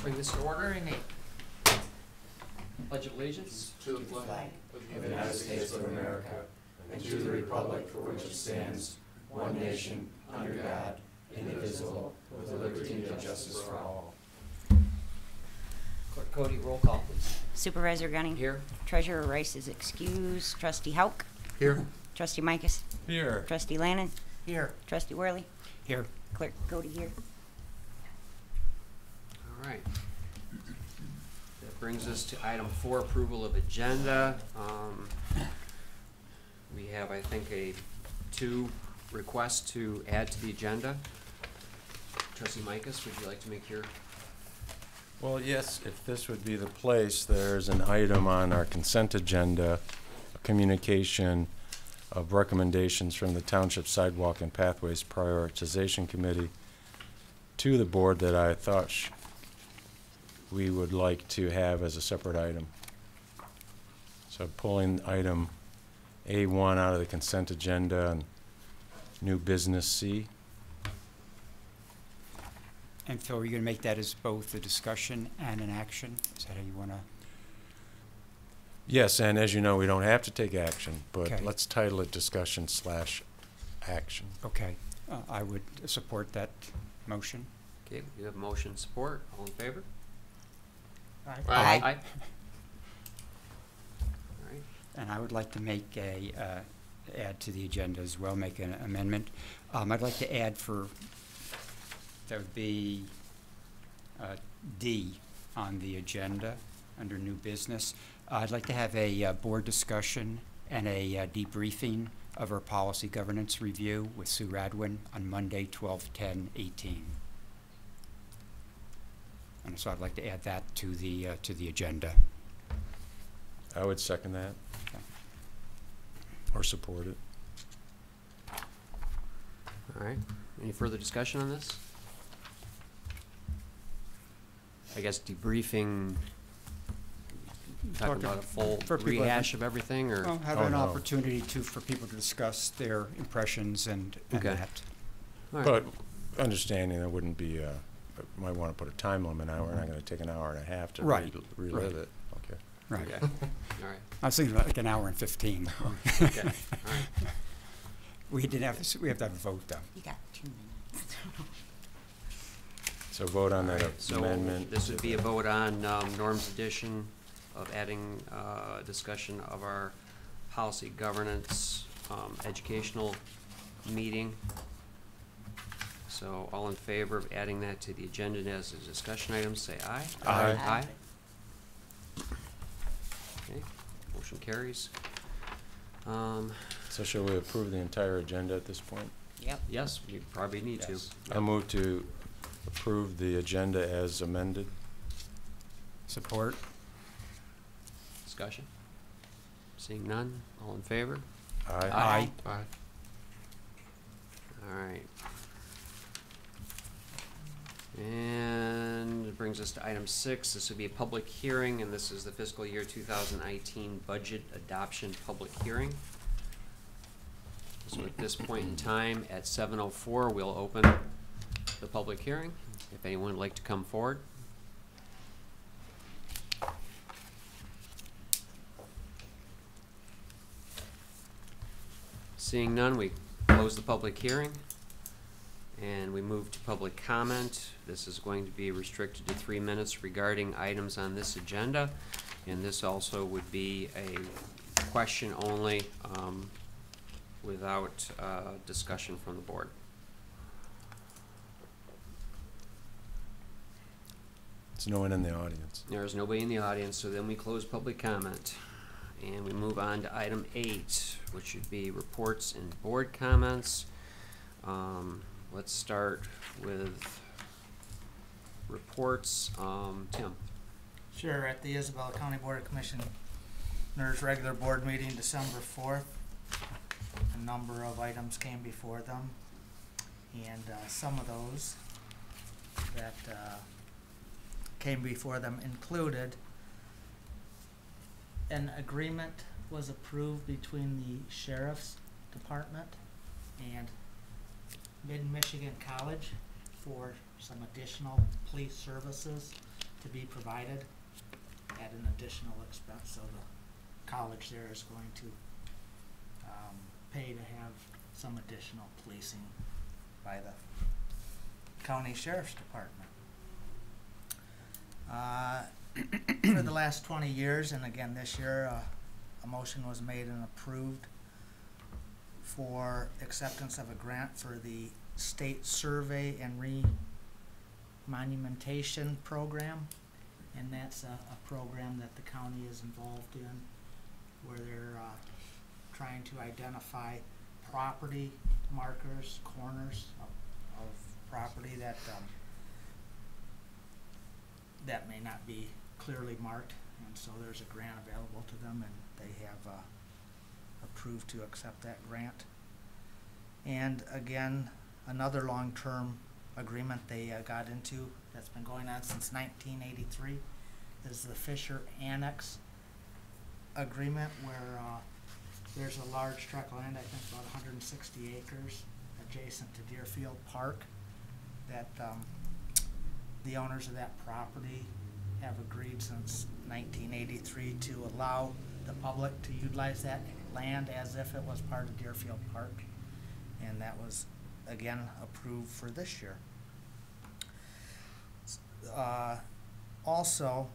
bring this to order. Pledge of allegiance to the flag of the United States of America and to the republic for which it stands, one nation, under God, indivisible, with liberty and justice for all. Clerk Cody, roll call, please. Supervisor Gunning. Here. Treasurer Rice is excused. Trustee Hauk. Here. Trustee Micus. Here. Trustee Lannon. Here. Trustee Worley. Here. Clerk Cody here. All right. That brings us to item 4, approval of agenda. We have, I think, 2 requests to add to the agenda. Trustee Micus, would you like to make your? Well, yes, if this would be the place, there's an item on our consent agenda, a communication of recommendations from the Township Sidewalk and Pathways Prioritization Committee to the board that I thought we would like to have as a separate item. So pulling item A1 out of the consent agenda and new business C. And Phil, are you going to make that as both a discussion and an action? Is that how you want to? Yes, and as you know, we don't have to take action, but Okay. let's title it discussion/action. Okay. I would support that motion. Okay, you have motion support. All in favor? Aye. All right. And I would like to make add to the agenda as well, make an amendment. I'd like to add that would be D on the agenda under new business. I'd like to have a board discussion and a debriefing of our policy governance review with Sue Radwin on Monday, 12/10/18. And so I'd like to add that to the agenda. I would second that. Okay. Or support it. All right. Any further discussion on this? I guess debriefing, talking about a full for people rehash of everything, or? Well, have Oh, an no. opportunity for people to discuss their impressions and Okay. that. All right. But understanding there wouldn't be, might want to put a time limit on it. We're not going to take an hour and a half to Right. relive Right. it. Okay. Right. Okay. All right. I was thinking about like an hour and 15. Okay. All right. We have to have a vote though. You got 2 minutes. So vote on that So amendment. this would be a vote on Norm's addition of adding discussion of our policy governance educational meeting. So all in favor of adding that to the agenda as a discussion item, say aye. Aye. Aye. Okay, motion carries. So shall we approve the entire agenda at this point? Yep. Yes, you probably need to. Yes. I move to approve the agenda as amended. Support. Discussion? Seeing none, all in favor? Aye. Aye. Aye. All right. And it brings us to item 6. This would be a public hearing, and this is the fiscal year 2019 budget adoption public hearing. So at this point in time, at 7:04, we'll open the public hearing. If anyone would like to come forward. Seeing none, we close the public hearing. And we move to public comment. This is going to be restricted to 3 minutes regarding items on this agenda. And this also would be a question only without discussion from the board. There's no one in the audience. There is nobody in the audience, so then we close public comment. And we move on to item 8, which would be reports and board comments. Let's start with reports. Tim. Sure. At the Isabella County Board of Commissioners regular board meeting December 4th, a number of items came before them, and some of those that came before them included an agreement was approved between the Sheriff's Department and Mid-Michigan College for some additional police services to be provided at an additional expense, so the college there is going to pay to have some additional policing by the county sheriff's department. For the last 20 years, and again this year, a motion was made and approved for acceptance of a grant for the state survey and remonumentation program, and that's a program that the county is involved in, where they're trying to identify property markers, corners of property that that may not be clearly marked, and so there's a grant available to them, and they have approved to accept that grant. And again, another long-term agreement they got into that's been going on since 1983 is the Fisher Annex agreement, where there's a large tract of land, I think about 160 acres, adjacent to Deerfield Park, that the owners of that property have agreed since 1983 to allow the public to utilize that land as if it was part of Deerfield Park, and that was again approved for this year. Also,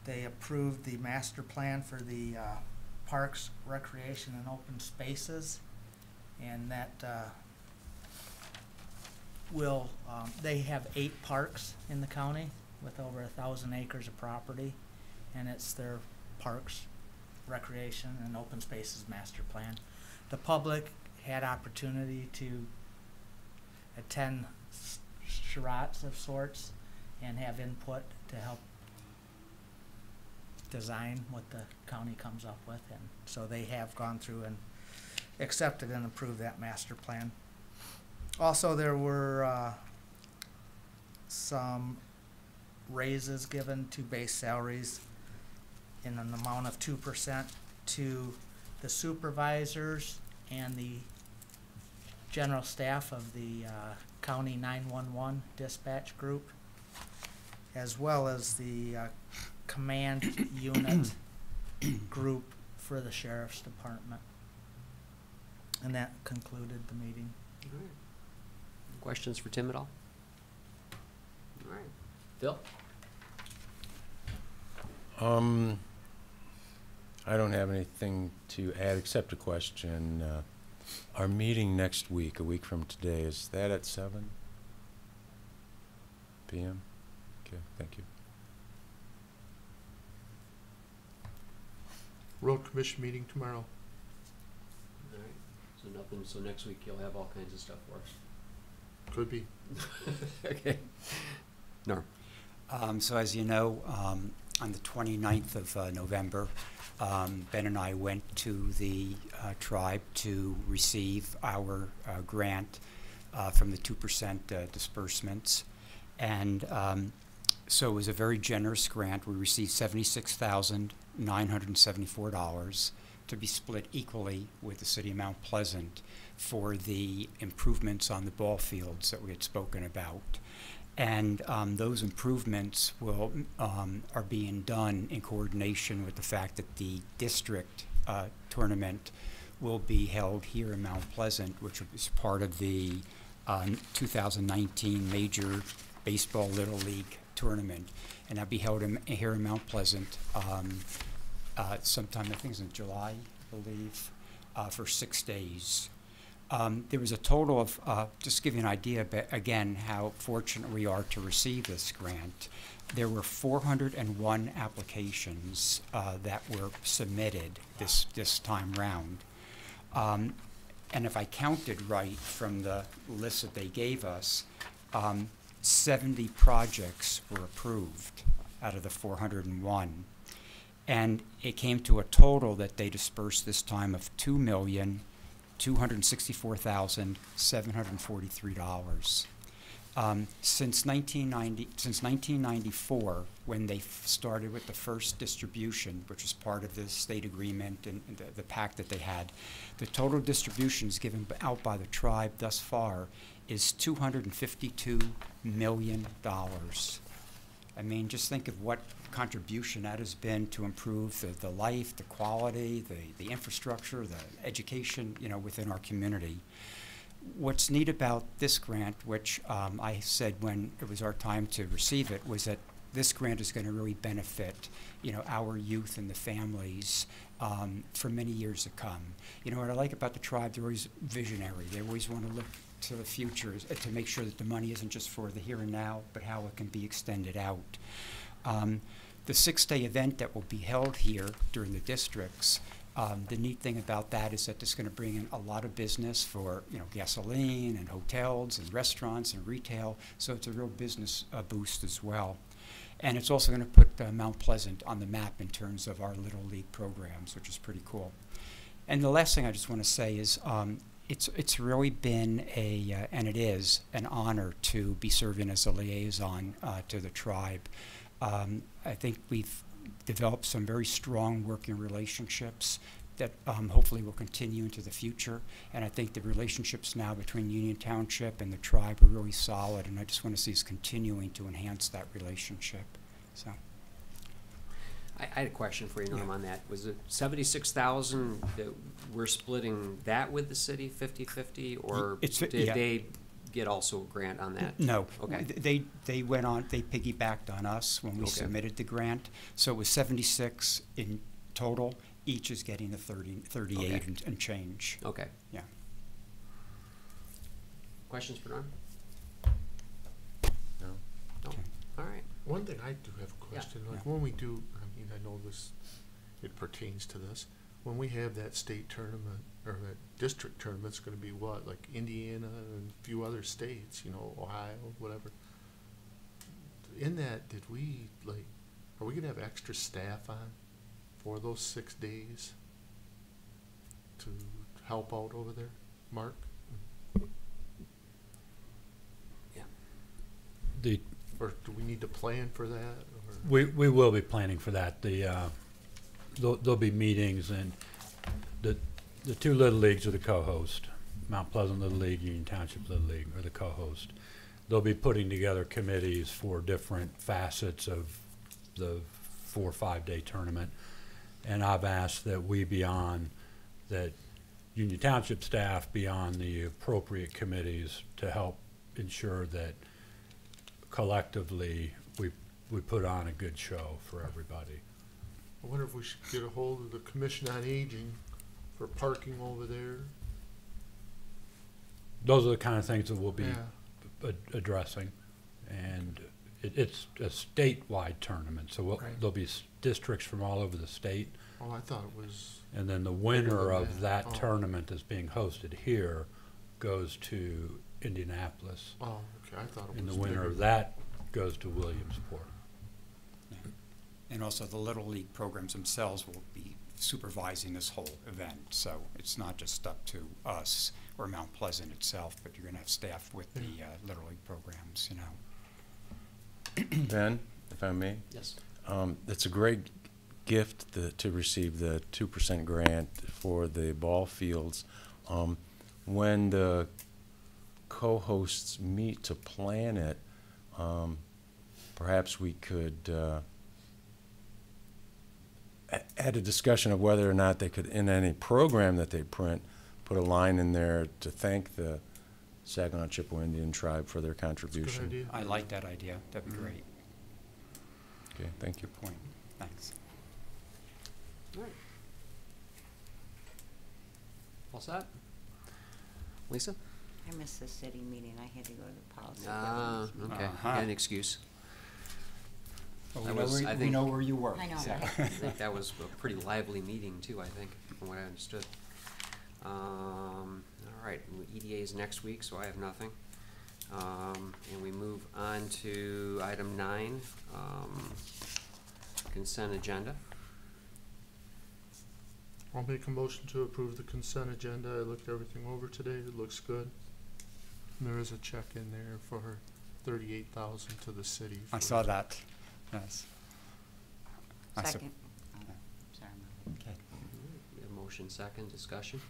they approved the master plan for the parks, recreation, and open spaces, and that will, they have 8 parks in the county with over 1,000 acres of property, and it's their parks, recreation, and open spaces master plan. The public had opportunity to attend charrettes of sorts and have input to help design what the county comes up with, and so they have gone through and accepted and approved that master plan. Also, there were some raises given to base salaries in an amount of 2% to the supervisors and the general staff of the county 911 dispatch group, as well as the command unit group for the sheriff's department. And that concluded the meeting. All right. Questions for Tim at all? All right. Phil? I don't have anything to add except a question. Our meeting next week, a week from today, is that at 7 p.m.? Okay, thank you. Road Commission meeting tomorrow. All right. So nothing, so next week you'll have all kinds of stuff for us. Could be. Okay. Norm? So as you know, on the 29th of November, Ben and I went to the tribe to receive our grant from the 2% disbursements. And so it was a very generous grant. We received $76,974 to be split equally with the city of Mount Pleasant for the improvements on the ball fields that we had spoken about. And those improvements will are being done in coordination with the fact that the district tournament will be held here in Mount Pleasant, which is part of the 2019 Major Baseball Little League tournament, and that'll be held here in Mount Pleasant sometime, I think it's in July, I believe, for 6 days. There was a total of, just to give you an idea, but again, how fortunate we are to receive this grant. There were 401 applications that were submitted this time round. And if I counted right from the list that they gave us, 70 projects were approved out of the 401. And it came to a total that they dispersed this time of $2,264,743. Since 1994, when they started with the first distribution, which was part of the state agreement and the pact that they had, the total distributions given out by the tribe thus far is $252 million. I mean, just think of what contribution that has been to improve the life, the quality, the infrastructure, the education, you know, within our community. What's neat about this grant, which I said when it was our time to receive it, was that this grant is going to really benefit, you know, our youth and the families for many years to come. You know, what I like about the tribe, they're always visionary. They always want to look to the future to make sure that the money isn't just for the here and now, but how it can be extended out. The 6-day event that will be held here during the districts, the neat thing about that is that it's going to bring in a lot of business for, you know, gasoline and hotels and restaurants and retail, so it's a real business boost as well. And it's also going to put Mount Pleasant on the map in terms of our Little League programs, which is pretty cool. And the last thing I just want to say is it's really been and it is an honor to be serving as a liaison to the tribe. I think we've developed some very strong working relationships that hopefully will continue into the future. And I think the relationships now between Union Township and the tribe are really solid, and I just want to see us continuing to enhance that relationship. So. I had a question for you, Norm, on that. Was it 76,000 that we're splitting that with the city 50-50, or did they get also a grant on that? No. Okay. They went on, they piggybacked on us when we submitted the grant. So it was 76 in total. Each is getting the 38 and change. Okay. Yeah. Questions for Norm? No. No. Okay. All right. One thing I do have a question, like when we do, I mean, I know this, it pertains to this, when we have that state tournament, or that district tournament, it's gonna be what, like Indiana and a few other states, you know, Ohio, whatever. In that, did we, like, are we gonna have extra staff on for those 6 days to help out over there, Mark? Yeah. Or do we need to plan for that? Or? We will be planning for that. There'll be meetings, and the two Little Leagues are the co-host. Mount Pleasant Little League, Union Township Little League are the co-host. They'll be putting together committees for different facets of the 4 or 5 day tournament. And I've asked that we be on, that Union Township staff be on the appropriate committees to help ensure that collectively we put on a good show for everybody. I wonder if we should get a hold of the Commission on Aging for parking over there. Those are the kind of things that we'll be Yeah. addressing, and it's a statewide tournament, so Right. there'll be districts from all over the state, Oh, I thought it was. and then the winner of that Oh. tournament that's being hosted here goes to Indianapolis, Oh, okay. I thought it was. and the winner bigger. of that goes to Williamsport. And also the Little League programs themselves will be supervising this whole event. So it's not just up to us or Mount Pleasant itself, but you're going to have staff with the Little League programs, you know. Ben, if I may, Yes. it's a great gift to receive the 2% grant for the ball fields. When the co-hosts meet to plan it, perhaps we could had a discussion of whether or not they could, in any program that they print, put a line in there to thank the Saginaw Chippewa Indian tribe for their That's a contribution. good idea. I like that idea. That'd be great. Okay, thank you. Good point. Thanks. All right. All set? Lisa? I missed the city meeting. I had to go to the policy. Ah, governance meeting. okay. Uh-huh. Got an excuse. Well, I we, was- know I we think- know where you were. I know, so. right? I think that was a pretty lively meeting too, I think, from what I understood. All right, EDA is next week, so I have nothing. And we move on to item 9, consent agenda. I'll make a motion to approve the consent agenda. I looked everything over today. It looks good. And there is a check in there for $38,000 to the city. I for- saw that. Yes. I sup- Second. Oh, sorry. Okay. We have motion second, discussion.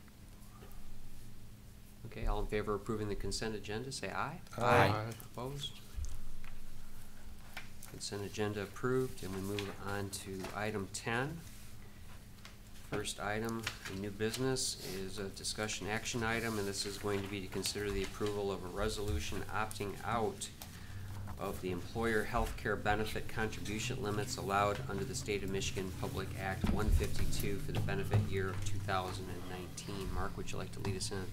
Okay, all in favor of approving the consent agenda, say aye. Aye. Aye. Opposed? Consent agenda approved, and we move on to item 10. First item in new business is a discussion action item, and this is going to be to consider the approval of a resolution opting out of the employer health care benefit contribution limits allowed under the State of Michigan Public Act 152 for the benefit year of 2019. Mark, would you like to lead us in?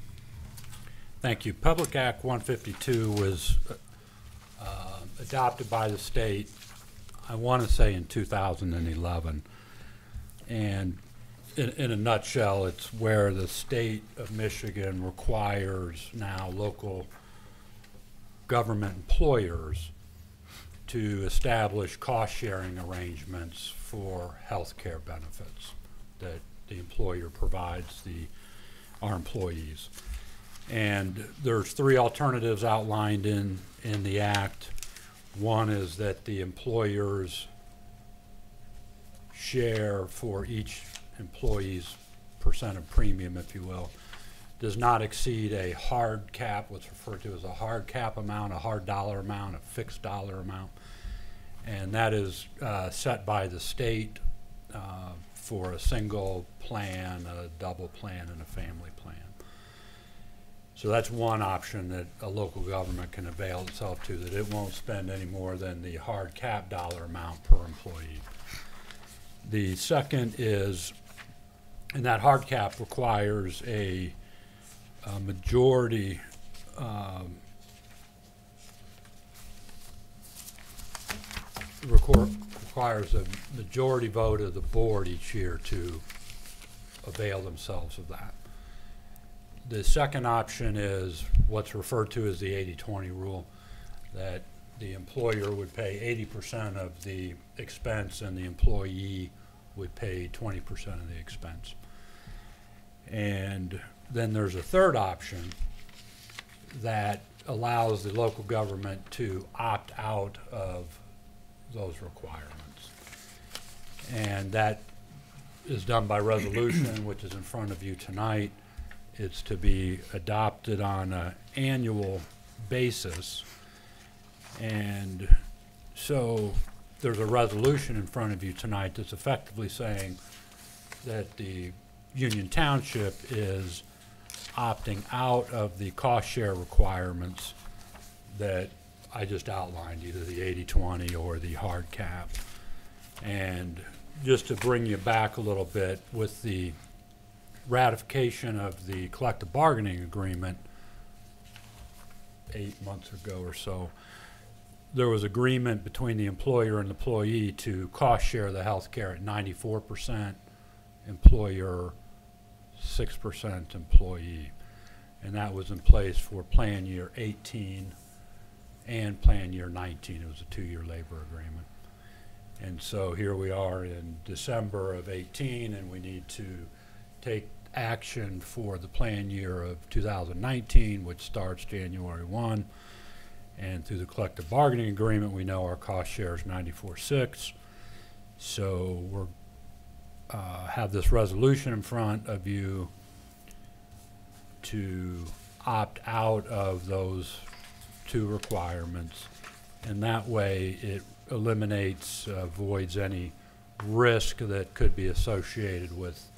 Thank you. Public Act 152 was adopted by the state, I want to say in 2011. And in a nutshell, it's where the state of Michigan requires now local government employers to establish cost-sharing arrangements for health care benefits that the employer provides our employees. And there's three alternatives outlined in the act. One is that the employers share for each employee's percent of premium, if you will, does not exceed a hard cap, what's referred to as a hard cap amount, a hard dollar amount, a fixed dollar amount. And that is set by the state for a single plan, a double plan, and a family plan. So that's one option that a local government can avail itself to, that it won't spend any more than the hard cap dollar amount per employee. The second is, and that hard cap requires a majority requires a majority vote of the board each year to avail themselves of that. The second option is what's referred to as the 80-20 rule, that the employer would pay 80% of the expense and the employee would pay 20% of the expense. And then there's a third option that allows the local government to opt out of those requirements. And that is done by resolution, which is in front of you tonight. It's to be adopted on an annual basis. And so there's a resolution in front of you tonight that's effectively saying that the Union Township is opting out of the cost share requirements that I just outlined, either the 80-20 or the hard cap. And just to bring you back a little bit, with the ratification of the collective bargaining agreement 8 months ago or so, there was agreement between the employer and the employee to cost share the health care at 94% employer, 6% employee. And that was in place for plan year 18 and plan year 19. It was a 2-year labor agreement. And so here we are in December of 18, and we need to take action for the plan year of 2019, which starts January 1. And through the collective bargaining agreement, we know our cost share is 94.6. So we're have this resolution in front of you to opt out of those two requirements, and that way it eliminates, avoids any risk that could be associated with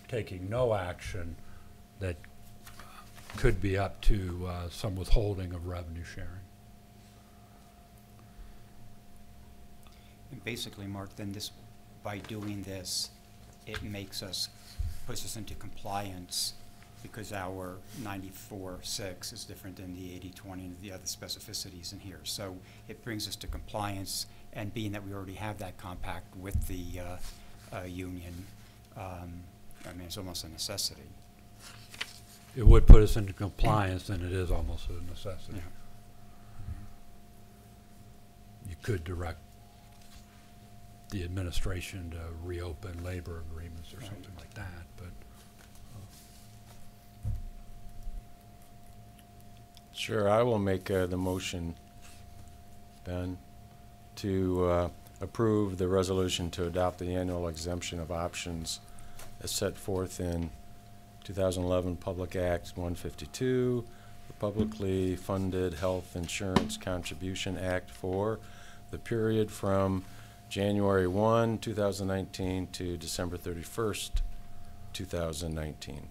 taking no action that could be up to some withholding of revenue sharing. And basically, Mark, then this, by doing this, it puts us into compliance, because our 94.6 is different than the 80-20 and the other specificities in here. So it brings us to compliance, and being that we already have that compact with the union, I mean, it's almost a necessity. It would put us into compliance, and it is almost a necessity. Yeah. You could direct the administration to reopen labor agreements or Right. something like that, but Sure, I will make the motion, Ben, to approve the resolution to adopt the annual exemption of options as set forth in 2011 Public Act 152, the Publicly Funded Health Insurance Contribution Act for the period from January 1, 2019 to December 31st, 2019.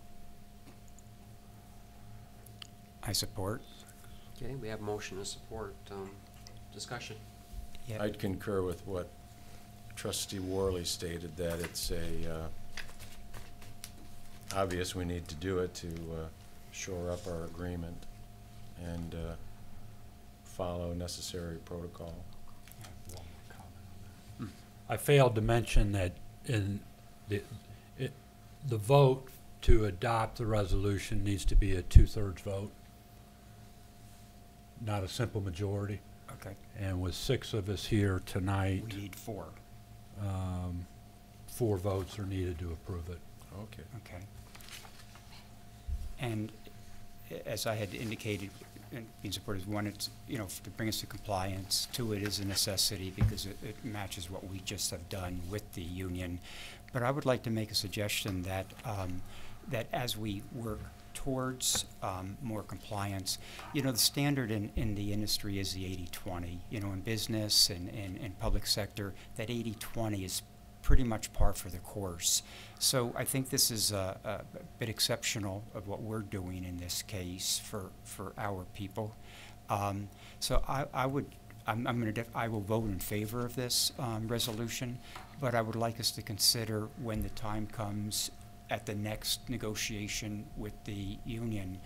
I support. Okay, we have motion to support. Discussion. Yeah. I'd concur with what Trustee Worley stated, that it's obvious we need to do it to shore up our agreement and follow necessary protocol. I failed to mention that in the vote to adopt the resolution needs to be a 2/3 vote, not a simple majority. Okay. And with 6 of us here tonight, We need 4. 4 votes are needed to approve it. Okay. Okay. And as I had indicated, in being supportive, one, it's, you know, to bring us to compliance. 2, it is a necessity because it matches what we just have done with the union. But I would like to make a suggestion that, that as we work towards more compliance, you know, the standard in the industry is the 80-20. You know, in business and in public sector, that 80-20 is pretty much par for the course. So I think this is a bit exceptional of what we're doing in this case for our people. So I will vote in favor of this resolution, but I would like us to consider when the time comes at the next negotiation with the union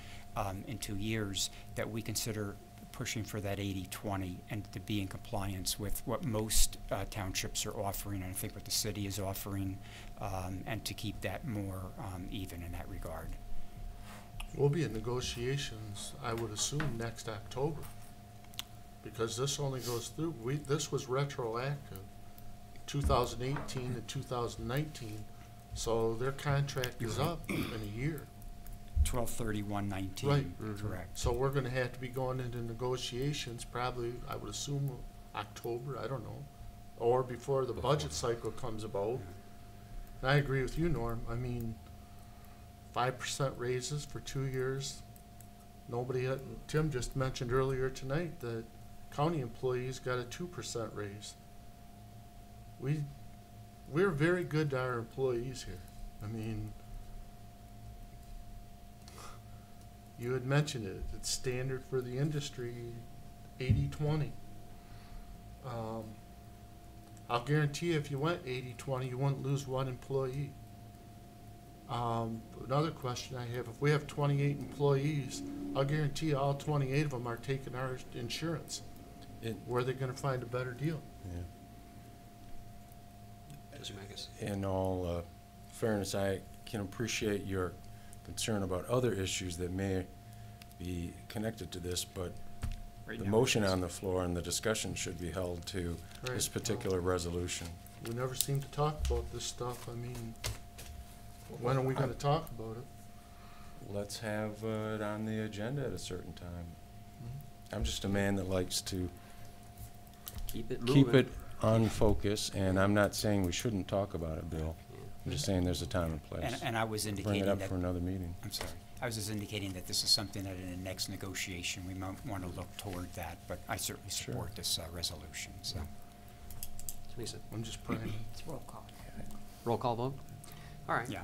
in 2 years, that we consider pushing for that 80-20 and to be in compliance with what most townships are offering, and I think what the city is offering, and to keep that more even in that regard. We'll be in negotiations, I would assume, next October, because this only goes through, this was retroactive, 2018 to 2019, so their contract is up in a year. 12/31/19. Right. Mm-hmm. Correct. So we're gonna have to be going into negotiations probably, I would assume, October, I don't know, or before the budget cycle comes about. And I agree with you, Norm. I mean, 5% raises for 2 years. Nobody had, Tim just mentioned earlier tonight that county employees got a 2% raise. We're very good to our employees here. I mean, you had mentioned it, it's standard for the industry, 80-20. I'll guarantee you if you went 80-20, you wouldn't lose 1 employee. Another question I have, if we have 28 employees, I'll guarantee you all 28 of them are taking our insurance. Where are they gonna find a better deal? Yeah. Mr. In all fairness, I can appreciate your concern about other issues that may be connected to this, but Right the now, motion it's- on the floor and the discussion should be held to this Right. particular resolution. We never seem to talk about this stuff. I mean, when are we gonna talk about it? Let's have it on the agenda at a certain time. I'm just a man that likes to Keep it moving. keep it on focus, and I'm not saying we shouldn't talk about it, Bill. Yeah. I'm just saying there's a time and place. And I was Bring indicating it up that, for another meeting. I'm sorry, I was just indicating that this is something that in the next negotiation, we might want to look toward that, but I certainly Sure. support this resolution, so. Teresa, I'm just praying. It's roll call. roll call vote? All right. Yeah.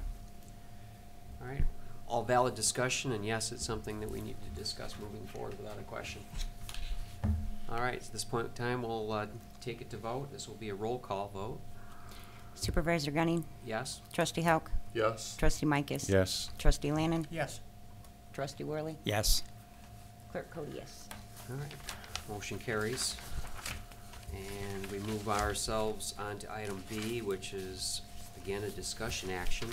All right. All valid discussion, and yes, it's something that we need to discuss moving forward without a question. All right, at this point in time, we'll take it to vote. This will be a roll call vote. Supervisor Gunning, Yes? Trustee Hauk, Yes. Trustee Micus. Yes. Trustee Lannon, Yes. Trustee Worley, Yes. Clerk Cody, yes. All right, motion carries. And we move ourselves on to item B, which is, again, a discussion action.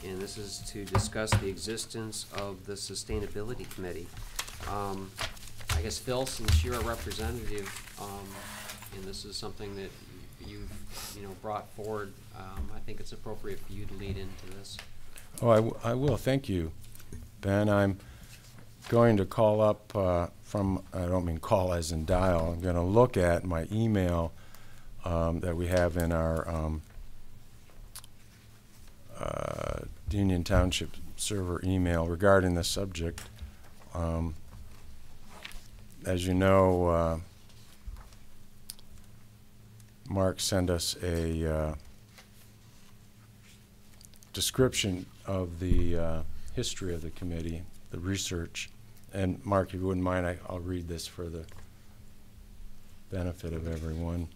And this is to discuss the existence of the Sustainability Committee. I guess, Phil, since you're a representative, and this is something that you've, brought forward, I think it's appropriate for you to lead into this. Oh, I will. Thank you, Ben. I'm going to call up from, I don't mean call as in dial, I'm going to look at my email that we have in our Union Township server email regarding this subject. As you know, Mark send us a description of the history of the committee, the research. And Mark, if you wouldn't mind, I'll read this for the benefit of everyone.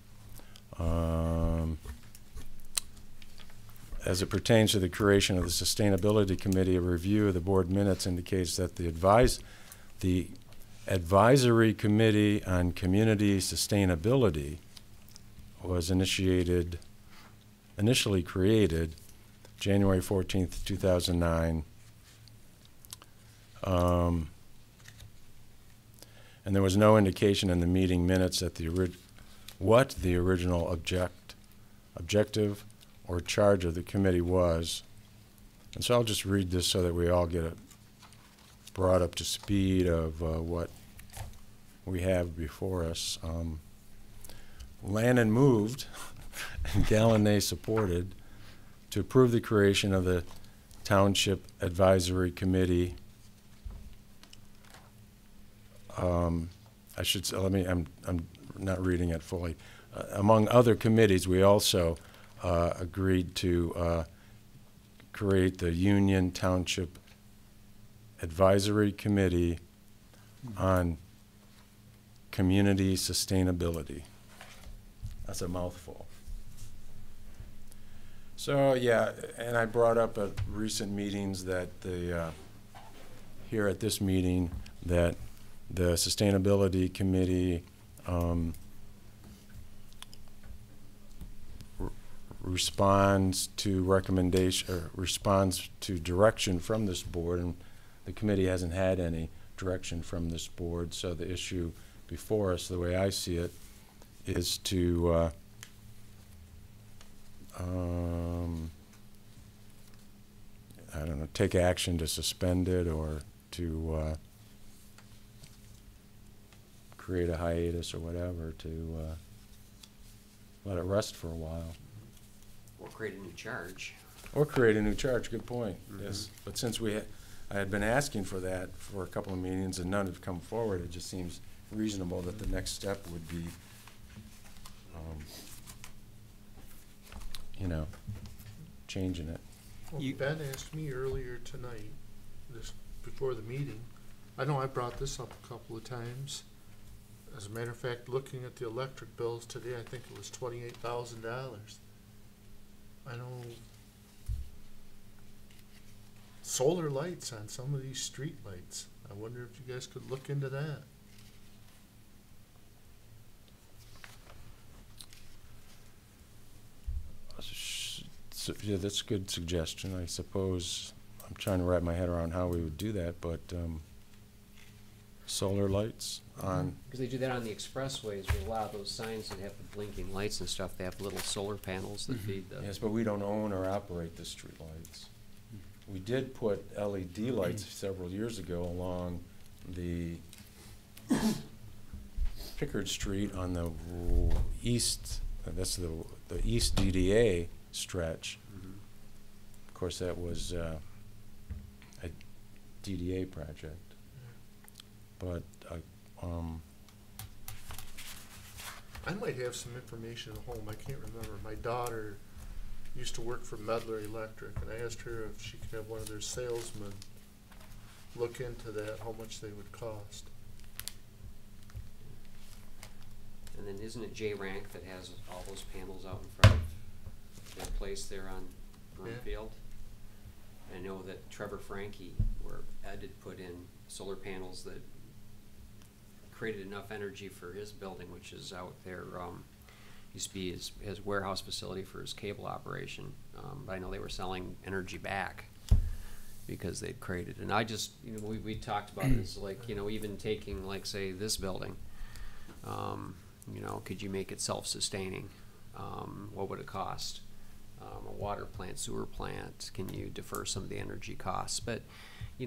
As it pertains to the creation of the Sustainability Committee, a review of the board minutes indicates that the Advisory Committee on Community Sustainability was initially created January 14th, 2009. And there was no indication in the meeting minutes that what the original objective or charge of the committee was. And so I'll just read this so that we all get brought up to speed of what we have before us. Lannon moved and Gallané supported to approve the creation of the Township Advisory Committee. I should say, I'm not reading it fully. Among other committees, we also agreed to create the Union Township Advisory Committee on Community Sustainability. That's a mouthful. So yeah, and I brought up at recent meetings that here at this meeting that the Sustainability Committee responds to recommendation or responds to direction from this board, and the committee hasn't had any direction from this board. So the issue before us, the way I see it, is to I don't know, take action to suspend it or to create a hiatus or whatever to let it rest for a while. Or create a new charge. Or create a new charge, good point, yes. But since I had been asking for that for a couple of meetings and none have come forward, it just seems reasonable that the next step would be, changing it. Well, Ben asked me earlier tonight, before the meeting, I know I brought this up a couple of times. As a matter of fact, looking at the electric bills today, I think it was $28,000. I know solar lights on some of these street lights. I wonder if you guys could look into that. So, yeah, that's a good suggestion. I suppose I'm trying to wrap my head around how we would do that, but solar lights on. Because they do that on the expressways with a lot of those signs that have the blinking lights and stuff. They have little solar panels that feed the. Yes, but we don't own or operate the street lights. We did put LED lights several years ago along the Pickard Street on the east. That's the East DDA stretch. Of course, that was a DDA project. But I might have some information at home. I can't remember. My daughter used to work for Medler Electric, and I asked her if she could have one of their salesmen look into that, how much they would cost. And then isn't it J Rank that has all those panels out in front of their place there on Broomfield? I know that Trevor Franke, where Ed had put in solar panels that created enough energy for his building, which is out there, used to be his warehouse facility for his cable operation. But I know they were selling energy back because they'd created. And I just, we talked about it as like, even taking, like, say, this building, could you make it self-sustaining? What would it cost? A water plant, sewer plant, can you defer some of the energy costs? But,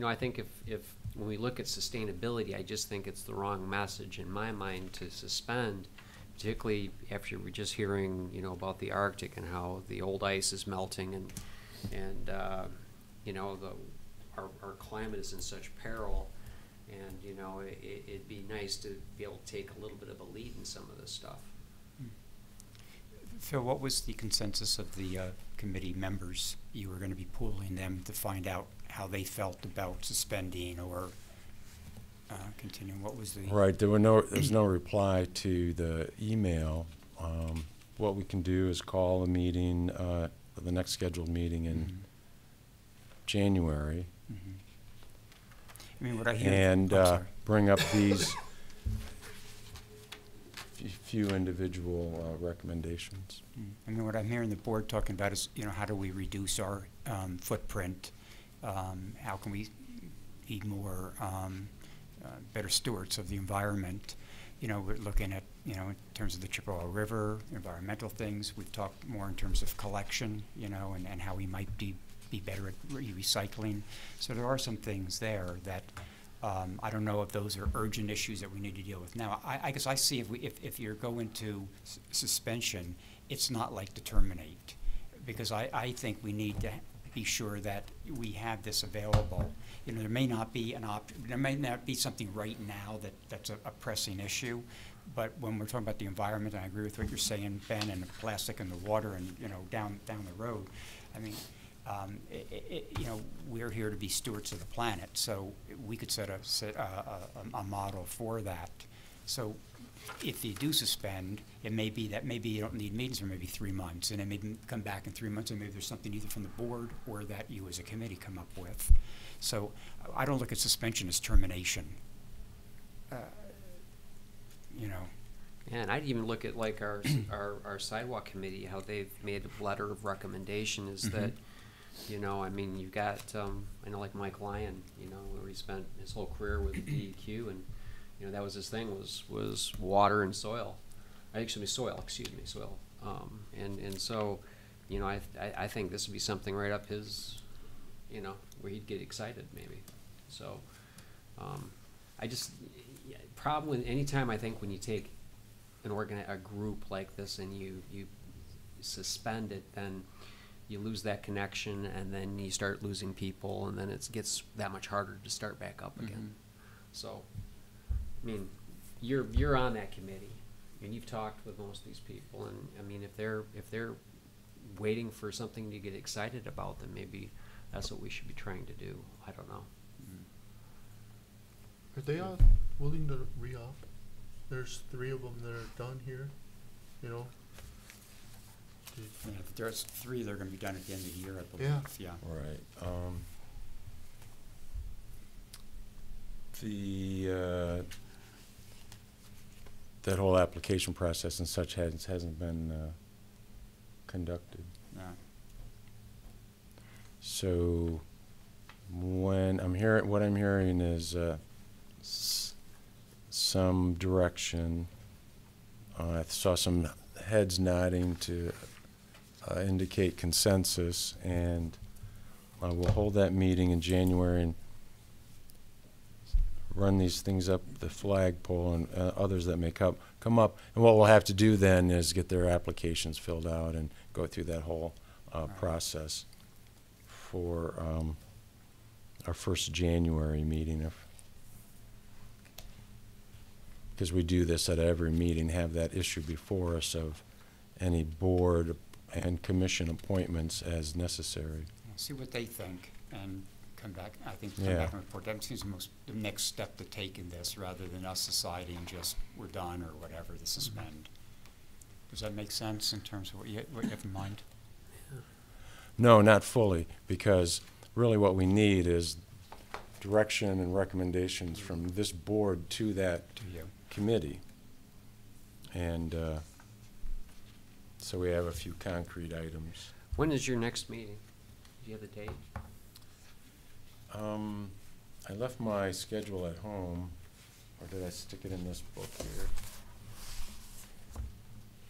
I think if when we look at sustainability, I just think it's the wrong message in my mind to suspend, particularly after we're just hearing, about the Arctic and how the old ice is melting and our climate is in such peril. And, it'd be nice to be able to take a little bit of a lead in some of this stuff. Phil, what was the consensus of the committee members? You were going to be pooling them to find out how they felt about suspending or continuing. What was the... Right, there's no reply to the email. What we can do is call a meeting, the next scheduled meeting in January, I mean, what I hear... and I'm sorry. bring up these few individual recommendations. I mean, what I'm hearing the board talking about is, you know, how do we reduce our footprint? How can we be more better stewards of the environment? You know, we're looking at, you know, in terms of the Chippewa River, environmental things. We've talked more in terms of collection, you know, and how we might be better at recycling. So there are some things there that I don't know if those are urgent issues that we need to deal with now. I guess I see if you're going to suspension, it's not like to terminate, because I think we need to be sure that we have this available. You know, there may not be there may not be something right now that's a pressing issue, but when we're talking about the environment, and I agree with what you're saying, Ben, and the plastic and the water, and you know, down the road. I mean, you know, we're here to be stewards of the planet, so we could set a model for that. So if you do suspend, it may be that maybe you don't need meetings for maybe 3 months, and then maybe come back in 3 months, and maybe there's something either from the board or that you as a committee come up with. So I don't look at suspension as termination. You know. Yeah, and I'd even look at like our sidewalk committee, how they've made a letter of recommendation is that, you know, I mean, you've got, I know like Mike Lyon, you know, where he spent his whole career with DEQ, and, you know, that was his thing, was water and soil. Soil. And so, you know, I think this would be something right up his, you know, where he'd get excited maybe. So, problem with anytime I think when you take a group like this and you suspend it, then you lose that connection, and then you start losing people, and then it gets that much harder to start back up again. So, I mean, you're on that committee, and you've talked with most of these people, and I mean, if they're waiting for something to get excited about, then maybe that's what we should be trying to do. I don't know. Are they all willing to re-up? There's 3 of them that are done here, you know? Yeah, there's 3 that are going to be done at the end of the year, I believe. Yeah. Right. That whole application process and such hasn't been conducted. Yeah. So what I'm hearing is some direction. I saw some heads nodding to indicate consensus, and we'll hold that meeting in January and run these things up the flagpole and others that may come up. And what we'll have to do then is get their applications filled out and go through that whole process for our first January meeting. Because we do this at every meeting, have that issue before us of any board and commission appointments as necessary. See what they think and come back. I think Yeah. back and report. That seems the next step to take in this, rather than us deciding just we're done or whatever to suspend. Does that make sense in terms of what you have in mind? No, not fully, because really what we need is direction and recommendations from this board to that To you. committee. And so we have a few concrete items. When is your next meeting? Do you have the date? I left my schedule at home, or did I stick it in this book here?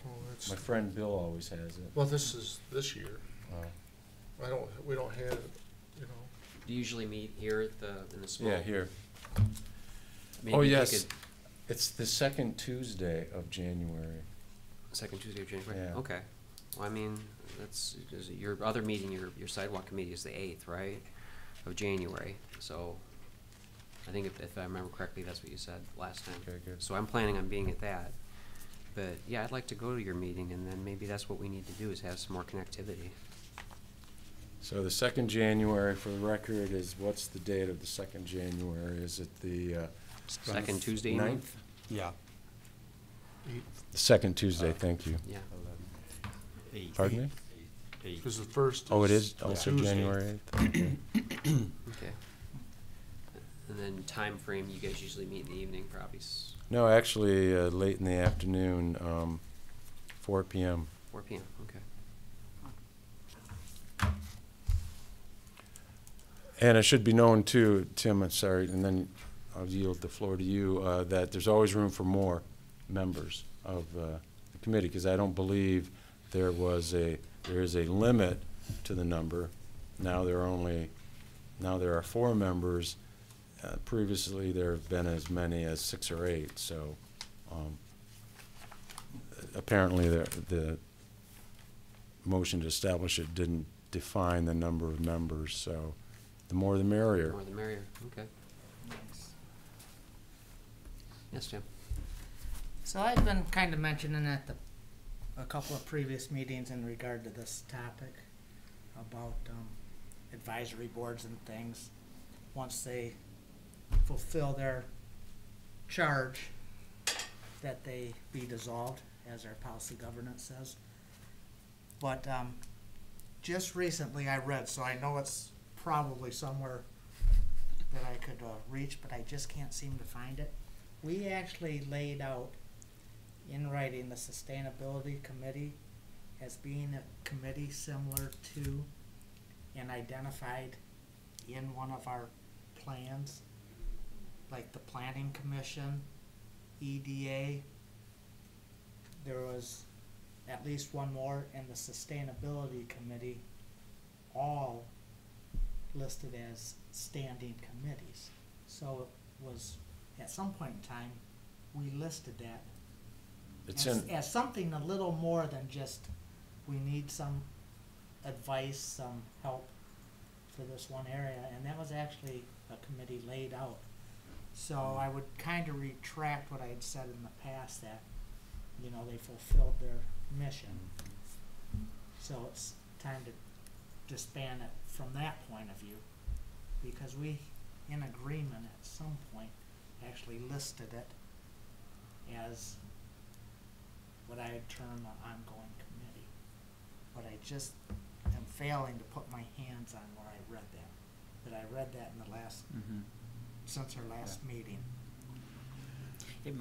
Well, it's, My friend Bill always has it. well, this is this year. Oh. We don't have it, you know. Do you usually meet here at in the small? Yeah, here. Maybe Oh, you yes. could- It's the second Tuesday of January. Second Tuesday of January? Yeah. Okay. Well, I mean, is it your other meeting, your sidewalk committee is the 8th, right, of January. So I think if I remember correctly, that's what you said last time. Okay, good. So I'm planning on being at that. But, yeah, I'd like to go to your meeting, and then maybe that's what we need to do, is have some more connectivity. So the 2nd January, for the record, is, what's the date of the 2nd January? Is it the Second Tuesday in the month? 9th? Yeah. The 2nd Tuesday, thank you. Yeah. 8th. Pardon me? Because the first. Oh, it is also Tuesday. January 8th? Okay. And then time frame, you guys usually meet in the evening, probably No, actually, late in the afternoon, 4 p.m. 4 p.m., okay. And it should be known too, Tim, I'm sorry, and then I'll yield the floor to you, that there's always room for more members of the committee, because I don't believe there is a limit to the number. Now there are 4 members. Previously, there have been as many as 6 or 8, so apparently the motion to establish it didn't define the number of members, so the more the merrier. More the merrier, okay. Yes, Tim? So I've been kind of mentioning at a couple of previous meetings in regard to this topic about advisory boards and things. Once they fulfill their charge, that they be dissolved, as our policy governance says. But just recently I read, so I know it's probably somewhere that I could reach, but I just can't seem to find it. We actually laid out in writing the Sustainability Committee as being a committee similar to and identified in one of our plans, like the Planning Commission, EDA. There was at least one more, and the Sustainability Committee, all listed as standing committees. So it was, at some point in time, we listed that as something a little more than just, we need some advice, some help for this one area, and that was actually a committee laid out. So I would kind of retract what I had said in the past, that, you know, they fulfilled their mission. So it's time to disband it from that point of view, because we, in agreement at some point, actually listed it as what I had termed an ongoing committee. But I just am failing to put my hands on where I read that. But I read that in the last, since our last meeting.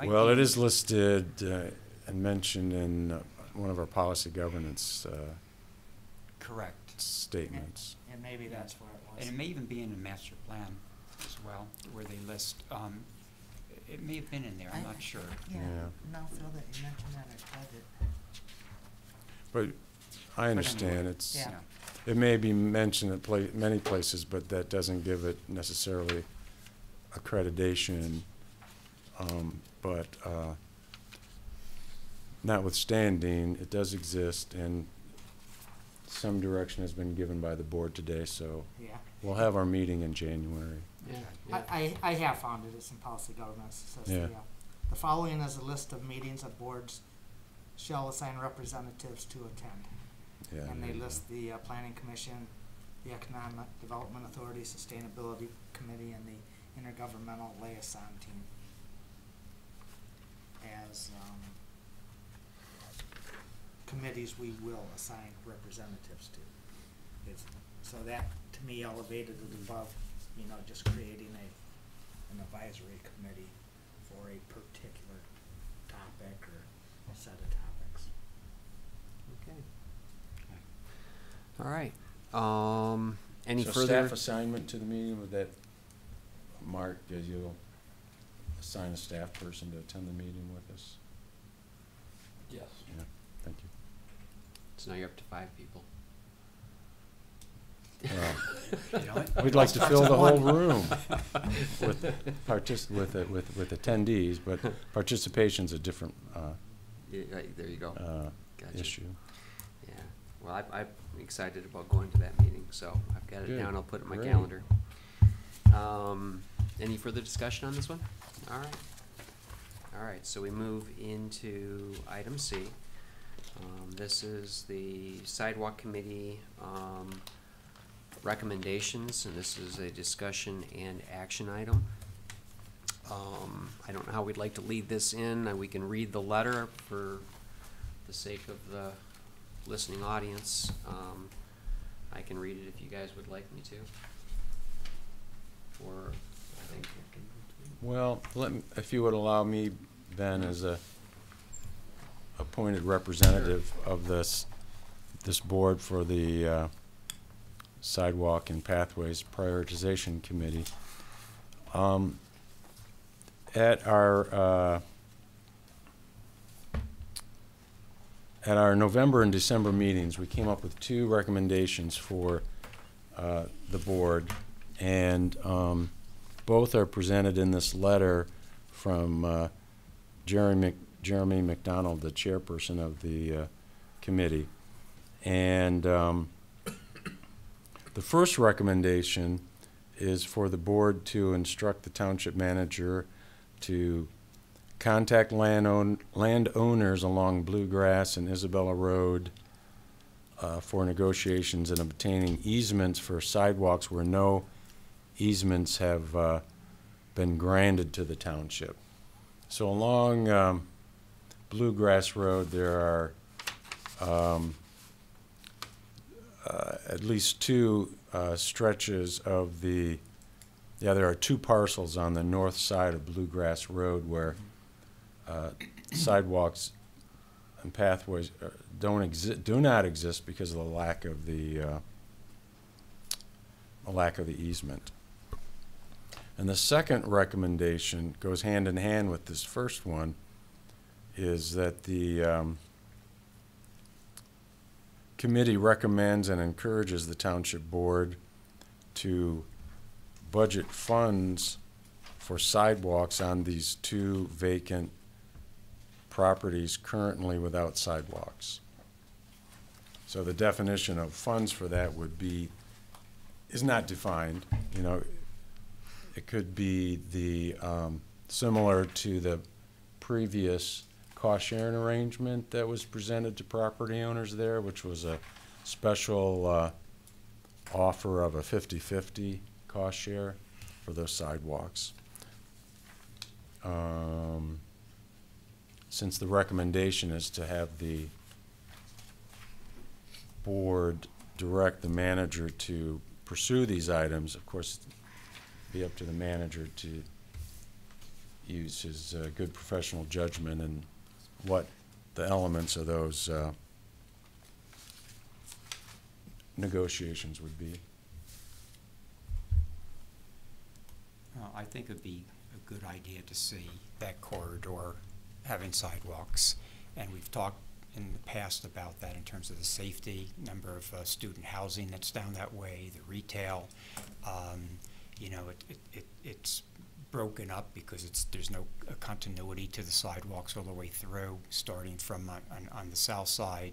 Well, it is listed and mentioned in one of our policy governance Correct. statements. And maybe that's where it was. And it may even be in the master plan as well, where they list, it may have been in there, I'm not sure. Yeah, Yeah. now Phil, that you mentioned that, I read it. But I understand, it's, Yeah. it may be mentioned at many places, but that doesn't give it necessarily accreditation. But notwithstanding, it does exist, and some direction has been given by the board today, so Yeah. we'll have our meeting in January. Yeah. I have found it, it's in policy governance, it says Yeah. the following is a list of meetings of boards shall assign representatives to attend. Yeah, And there they you go. list the Planning Commission, the Economic Development Authority, Sustainability Committee, and the Intergovernmental Liaison Team as committees we will assign representatives to. So that, to me, elevated it above, you know, just creating an advisory committee for a particular topic or a set of topics. Okay. All right. Any So further? staff assignment to the meeting, would that, Mark, you'll assign a staff person to attend the meeting with us? Yes. Yeah, thank you. So now you're up to 5 people. We'd like to fill the whole room with attendees, but participation's a different Yeah, right, there you go. Gotcha. issue. Yeah. Well, I'm excited about going to that meeting, so I've got it Good. down. I'll put it in my Great. calendar. Any further discussion on this one? All right. All right, so we move into item C. This is the Sidewalk Committee recommendations, and this is a discussion and action item. I don't know how we'd like to lead this in. We can read the letter for the sake of the listening audience. I can read it if you guys would like me to. Or I think I can. Well, if you would allow me, Ben, as a appointed representative of this board for the Sidewalk and Pathways Prioritization Committee. At our November and December meetings, we came up with 2 recommendations for the board, and both are presented in this letter from Jeremy McDonald, the chairperson of the committee. And the first recommendation is for the board to instruct the township manager to contact landowners along Bluegrass and Isabella Road for negotiations and obtaining easements for sidewalks where no easements have been granted to the township. So along Bluegrass Road, there are at least 2 stretches of there are 2 parcels on the north side of Bluegrass Road where sidewalks and pathways do not exist because of the lack of the easement. And the second recommendation goes hand in hand with this first one, is that the committee recommends and encourages the township board to budget funds for sidewalks on these 2 vacant properties currently without sidewalks. So the definition of funds for that is not defined. You know, it could be similar to the previous cost-sharing arrangement that was presented to property owners there, which was a special offer of a 50-50 cost share for those sidewalks. Since the recommendation is to have the board direct the manager to pursue these items, of course, it'd be up to the manager to use his good professional judgment and what the elements of those negotiations would be. I think it would be a good idea to see that corridor having sidewalks, and we've talked in the past about that in terms of the safety, number of student housing that's down that way, the retail. You know, it's broken up because there's no continuity to the sidewalks all the way through, starting from on the south side,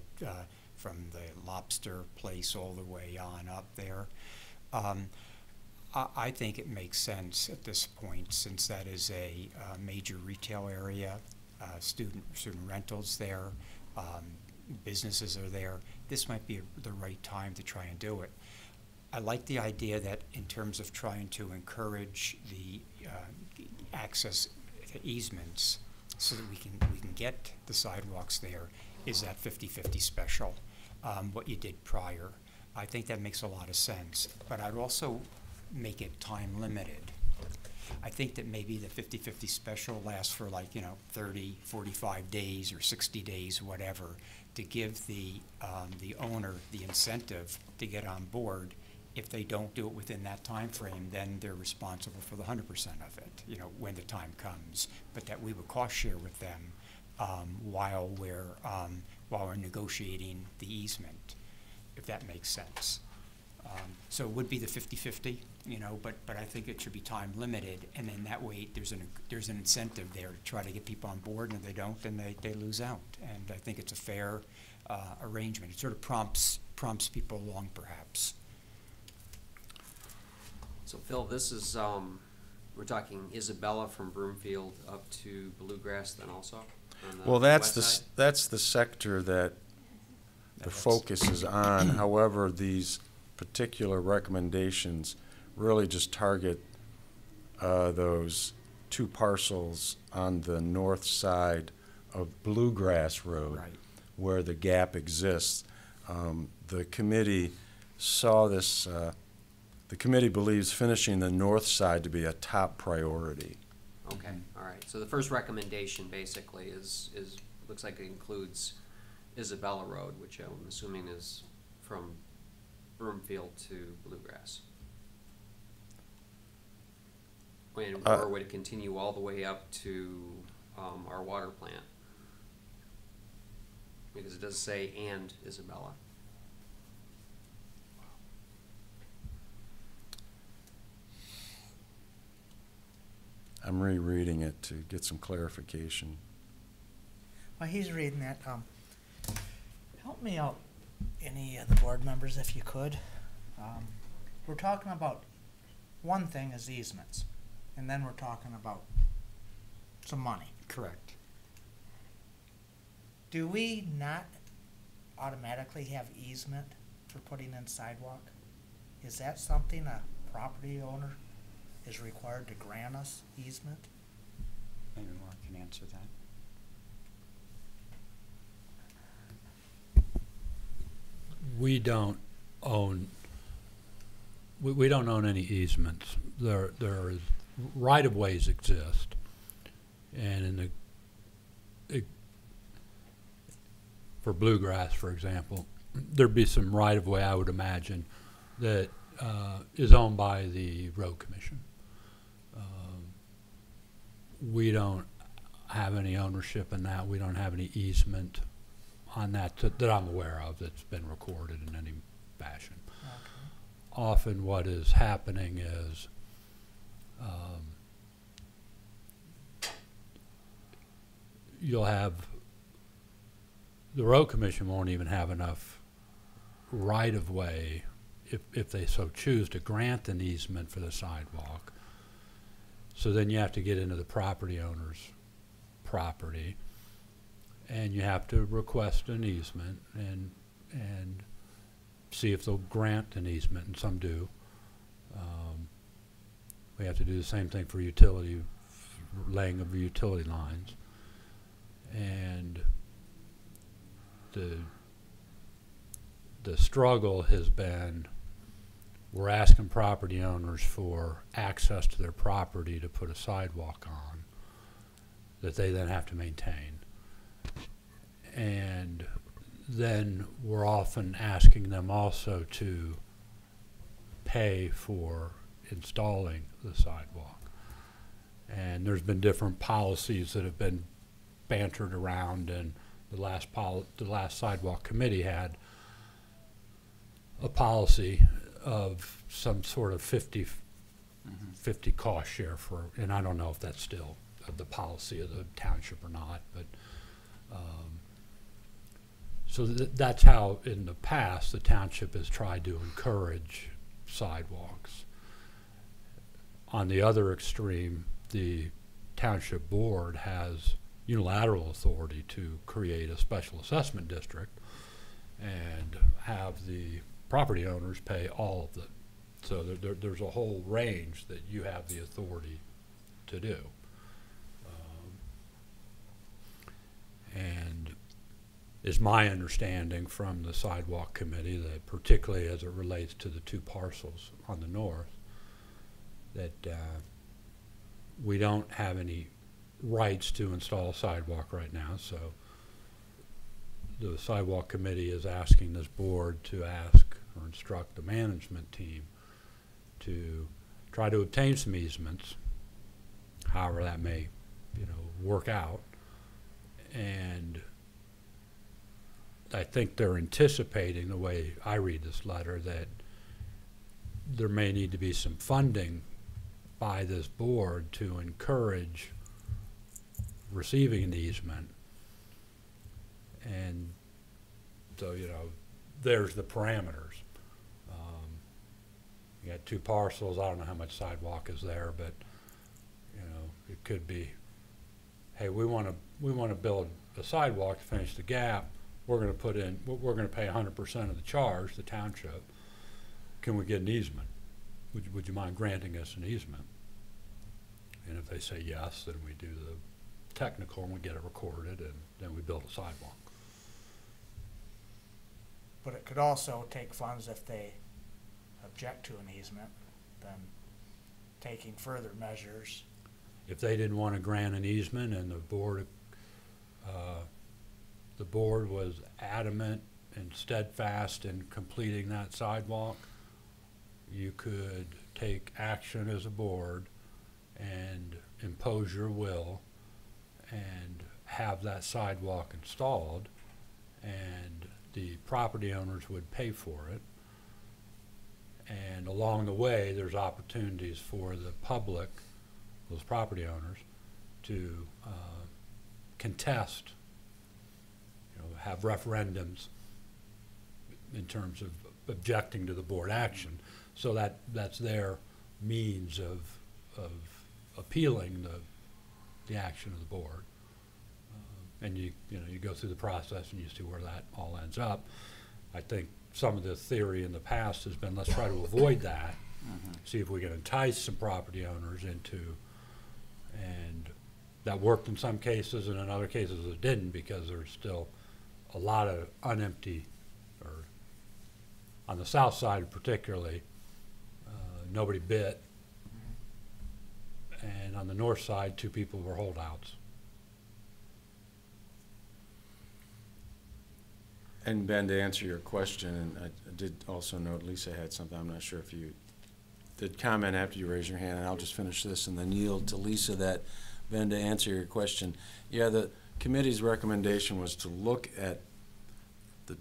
from the lobster place all the way on up there. I think it makes sense at this point, since that is a major retail area, student rentals there, businesses are there. This might be the right time to try and do it. I like the idea that in terms of trying to encourage the access to easements so that we can get the sidewalks there, is that 50-50 special, what you did prior. I think that makes a lot of sense, but I'd also make it time limited. I think that maybe the 50-50 special lasts for 30, 45 days or 60 days, whatever, to give the owner the incentive to get on board. If they don't do it within that time frame, then they're responsible for the 100% of it, when the time comes. But that we would cost share with them while we're negotiating the easement, if that makes sense. So it would be the 50-50, but I think it should be time limited, and then that way there's an incentive there to try to get people on board, and if they don't, then they lose out. And I think it's a fair arrangement. It sort of prompts people along, perhaps. So Phil, this is we're talking Isabella from Broomfield up to Bluegrass then also? On the Well, that's west side? that's the sector that the focus is on. However, these particular recommendations really just target those two parcels on the north side of Bluegrass Road, Right. where the gap exists. The committee saw this, the committee believes finishing the north side to be a top priority. Okay, all right. So the first recommendation basically is looks like it includes Isabella Road, which I'm assuming is from Broomfield to Bluegrass. Or would it continue all the way up to our water plant? Because it does say and Isabella. I'm rereading it to get some clarification. While he's reading that, help me out, any of the board members, if you could. We're talking about, one thing is easements, and then we're talking about some money. Correct. Do we not automatically have easement for putting in sidewalk? Is that something a property owner is required to grant us easement? Maybe Mark can answer that. We don't own, we don't own any easements. There is, right-of-ways exist. And in for Bluegrass, for example, there'd be some right-of-way, I would imagine, that is owned by the road commission. We don't have any ownership in that. We don't have any easement on that that I'm aware of that's been recorded in any fashion. Okay. Often what is happening is you'll have, the road commission won't even have enough right-of-way if they so choose to grant an easement for the sidewalk. So then you have to get into the property owner's property, and you have to request an easement and see if they'll grant an easement, and some do. We have to do the same thing for utility, laying of utility lines. And the struggle has been, we're asking property owners for access to their property to put a sidewalk on that they then have to maintain. And then we're often asking them also to pay for installing the sidewalk. And there's been different policies that have been bantered around, and the last sidewalk committee had a policy of some sort of 50 cost share for, and I don't know if that's still the policy of the township or not, but so that's how in the past the township has tried to encourage sidewalks. On the other extreme, the township board has unilateral authority to create a special assessment district and have the property owners pay all of it. So there's a whole range that you have the authority to do. And it's my understanding from the sidewalk committee that, particularly as it relates to the two parcels on the north, that we don't have any rights to install a sidewalk right now. So the sidewalk committee is asking this board to ask or instruct the management team to try to obtain some easements, however that may, work out. And I think they're anticipating, the way I read this letter, that there may need to be some funding by this board to encourage receiving an easement. And so, there's the parameters. You got two parcels. I don't know how much sidewalk is there, but It could be, hey, we want to build a sidewalk to finish the gap. We're going to pay 100% of the charge, the township. Can we get an easement? Would you mind granting us an easement? And if they say yes, then we do the technical and we get it recorded, and then we build a sidewalk. But it could also take funds if they object to an easement, then taking further measures. If they didn't want to grant an easement and the board was adamant and steadfast in completing that sidewalk, you could take action as a board and impose your will and have that sidewalk installed, and the property owners would pay for it. And along the way, there's opportunities for the public, those property owners, to contest, have referendums in terms of objecting to the board action. So that's their means of appealing the action of the board. And you go through the process and you see where that all ends up. I think some of the theory in the past has been, let's try to avoid that, see if we can entice some property owners into, and that worked in some cases, and in other cases it didn't, because there's still a lot of unempty, or on the south side particularly, nobody bid, and on the north side, 2 people were holdouts. And Ben, to answer your question, and I did also note Lisa had something, I'm not sure if you did comment after you raised your hand, and I'll just finish this and then yield to Lisa that, Ben, to answer your question, yeah, the committee's recommendation was to look at the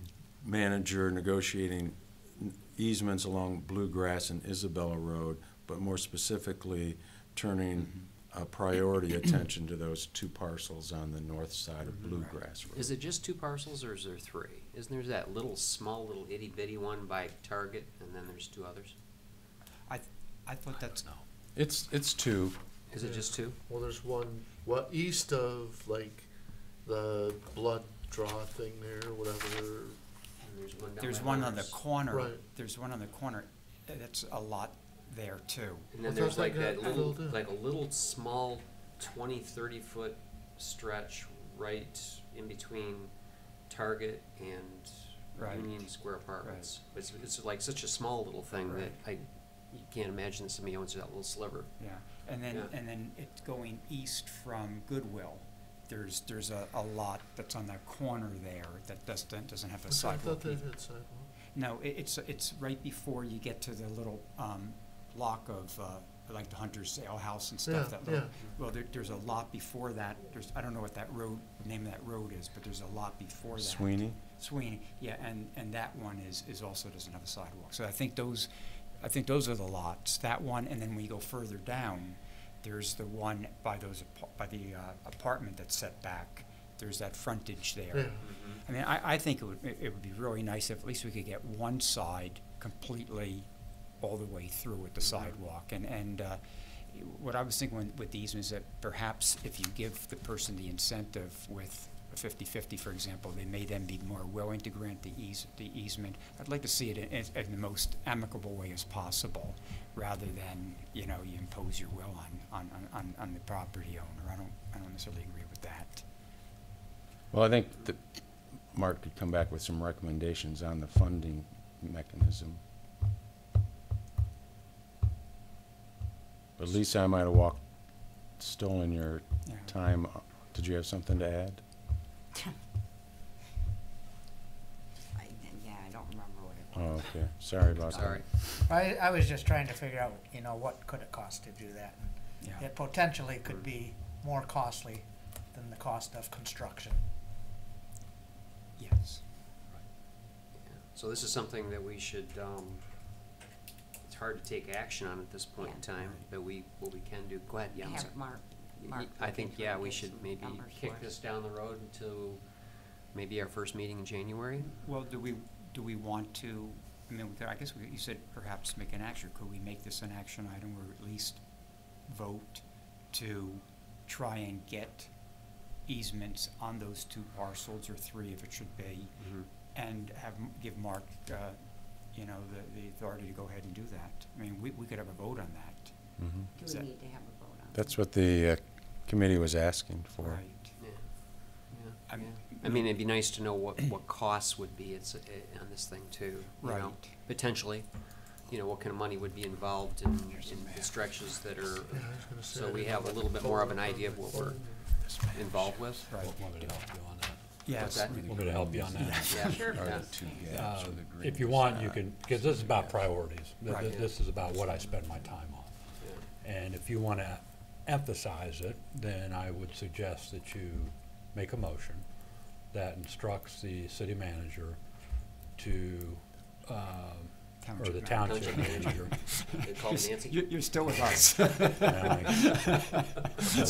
manager negotiating easements along Bluegrass and Isabella Road, but more specifically turning priority attention to those 2 parcels on the north side of Bluegrass Road. Is it just 2 parcels, or is there 3? Isn't there that small little itty bitty one by Target, and then there's 2 others? I thought that's, It's 2. Is it just 2? Well, there's one, east of, like, the blood draw thing there, whatever. And there's by one on the Myers. corner. Right. There's one on the corner. That's a lot there too. And then I there's thought like that that got little, filled in. like a little small 20-30 foot stretch right in between Target and Right. Union Square Apartments. It's like such a small little thing Right. that you can't imagine that somebody owns that little sliver. Yeah, and then it's going east from Goodwill. There's a lot that's on that corner there that doesn't have a I sidewalk. thought they either. had sidewalk. No, it's right before you get to the little block of like the Hunter's Ale House and stuff. Yeah, That little, yeah. well, there's a lot before that. I don't know what that name of that road is, but there's a lot before that. Sweeney? Sweeney, yeah, and that one is also doesn't have a sidewalk. So I think those are the lots. That one, and then when you go further down, there's the one by the apartment that's set back. There's that frontage there. Yeah. I mean, I think it would be really nice if at least we could get one side completely all the way through with the sidewalk. And what I was thinking with these is that perhaps if you give the person the incentive with a 50-50, for example, they may then be more willing to grant the easement. I'd like to see it in the most amicable way as possible, rather than you impose your will on the property owner. I don't necessarily agree with that. Well, I think that Mark could come back with some recommendations on the funding mechanism. But Lisa, I might have stolen your Yeah. time. Did you have something to add? Yeah, I don't remember what it was. Oh, okay. Sorry about Sorry. that. I was just trying to figure out, what could it cost to do that? And Yeah. it potentially could be more costly than the cost of construction. Yes. So this is something that we should, it's hard to take action on at this point in Yeah. time, but what we can do, go ahead, yeah, I'm sorry. Have Mark I look think, into yeah, and we get should some maybe numbers kick for us. this down the road until maybe our first meeting in January. Well, do we want to? I mean, I guess you said perhaps make an action. Could we make this an action item, or at least vote to try and get easements on those 2 parcels, or 3 if it should be, and give Mark, you know, the authority to go ahead and do that. I mean, we could have a vote on that. Do Is we that- need to have a vote on it? That's what the committee was asking for. Right. Yeah. I'm- I mean, it'd be nice to know what costs would be on this thing too. You know, Right. potentially, you know, what kind of money would be involved in the stretches that are, Yeah, I was gonna say, so I we didn't have a know little bit what more of an the idea of what we're involved with. Right. Want me to help you on that? Yes. that? Want me to help you on that? Yeah. Sure. Yeah. If you want, you can, because this is about priorities. Right. This is about what I spend my time on. And if you want to emphasize it, then I would suggest that you make a motion that instructs the city manager to, or the township manager. They call it Nancy? You're still with us. That's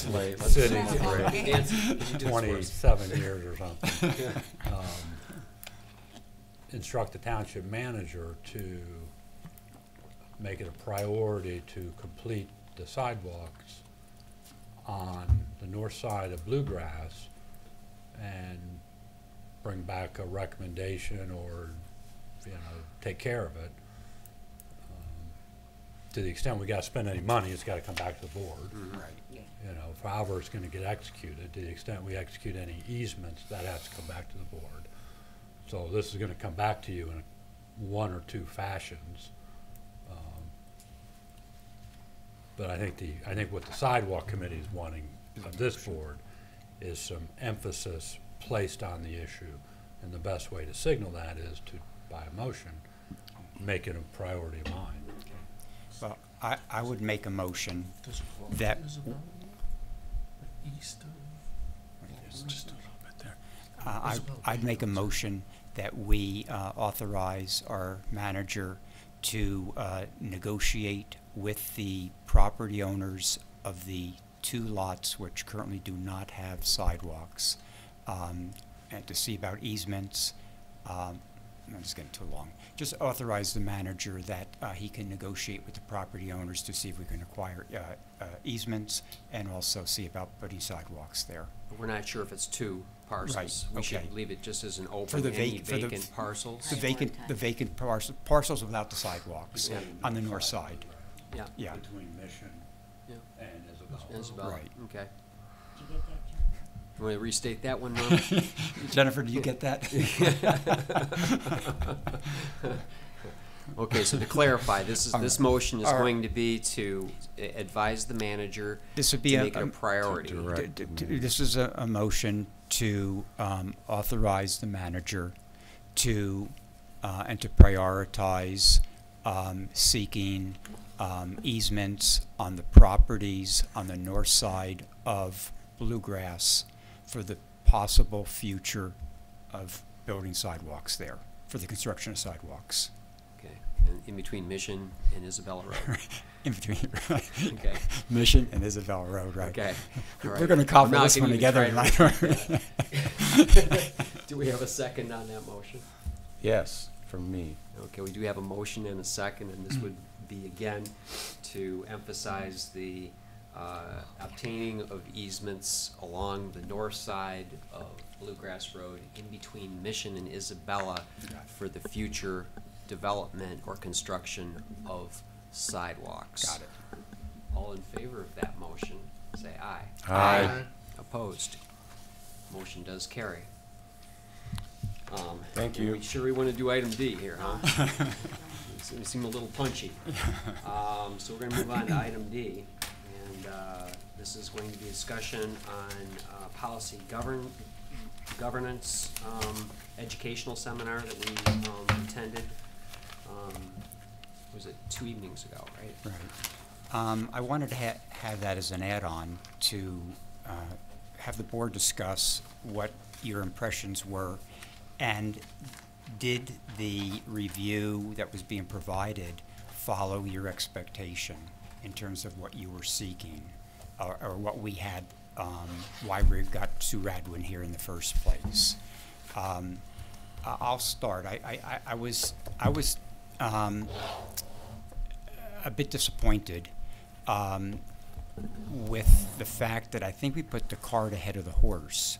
late. City Nancy, for can you do this for us? 27 years or something. Instruct the township manager to make it a priority to complete the sidewalks on the north side of Bluegrass and bring back a recommendation or, you know, take care of it. To the extent we gotta spend any money, it's gotta come back to the board. Right. You know, if however it's gonna get executed, to the extent we execute any easements, that has to come back to the board. So this is gonna come back to you in one or two fashions. But I think what the sidewalk committee is wanting of this board is some emphasis placed on the issue. And the best way to signal that is to, by a motion, make it a priority of mine. Well, I would make a motion Does it go that up Isabella? East of? Just a little bit there. I'd make a motion that we authorize our manager to negotiate with the property owners of the 2 lots which currently do not have sidewalks, and to see about easements. I'm just getting too long. Just authorize the manager that he can negotiate with the property owners to see if we can acquire easements, and also see about putting sidewalks there. But we're not sure if it's 2 parcels. Right, We okay. should leave it just as an For open, the any for the- vacant parcels. The vacant parcels without the sidewalks Yeah. on the north side. Yeah. Yeah. Between Mission Yeah. and Isabella. Isabella, Right. okay. Did you get that, John? You want to restate that one, Norm? Jennifer, do you get that? Okay, so to clarify, this motion is All right. going to be to advise the manager This would to be make it a priority. to direct. This is a motion to authorize the manager to, and to prioritize seeking easements on the properties on the north side of Bluegrass for the possible future of building sidewalks there, for the construction of sidewalks. Okay, and in between Mission and Isabella Road. In between Okay, Mission and Isabella Road, right? okay. all We're right. going to I'm cobble not this gonna one even together try to- tonight. Do we have a second on that motion? Yes, from me. Okay, we do have a motion and a second, and this would be again to emphasize the obtaining of easements along the north side of Bluegrass Road in between Mission and Isabella for the future development or construction of sidewalks. Got it. All in favor of that motion, say aye. Aye. Opposed? Motion does carry. Thank Are you. we sure we want to do item D here, huh? You seem a little punchy. So we're going to move on to item D. And this is going to be a discussion on policy governance educational seminar that we attended. Was it 2 evenings ago, right? Right. I wanted to have that as an add-on to have the board discuss what your impressions were, and did the review that was being provided follow your expectation in terms of what you were seeking, or what we had, why we got Sue Radwin here in the first place. I'll start. I was a bit disappointed with the fact that I think we put the cart ahead of the horse.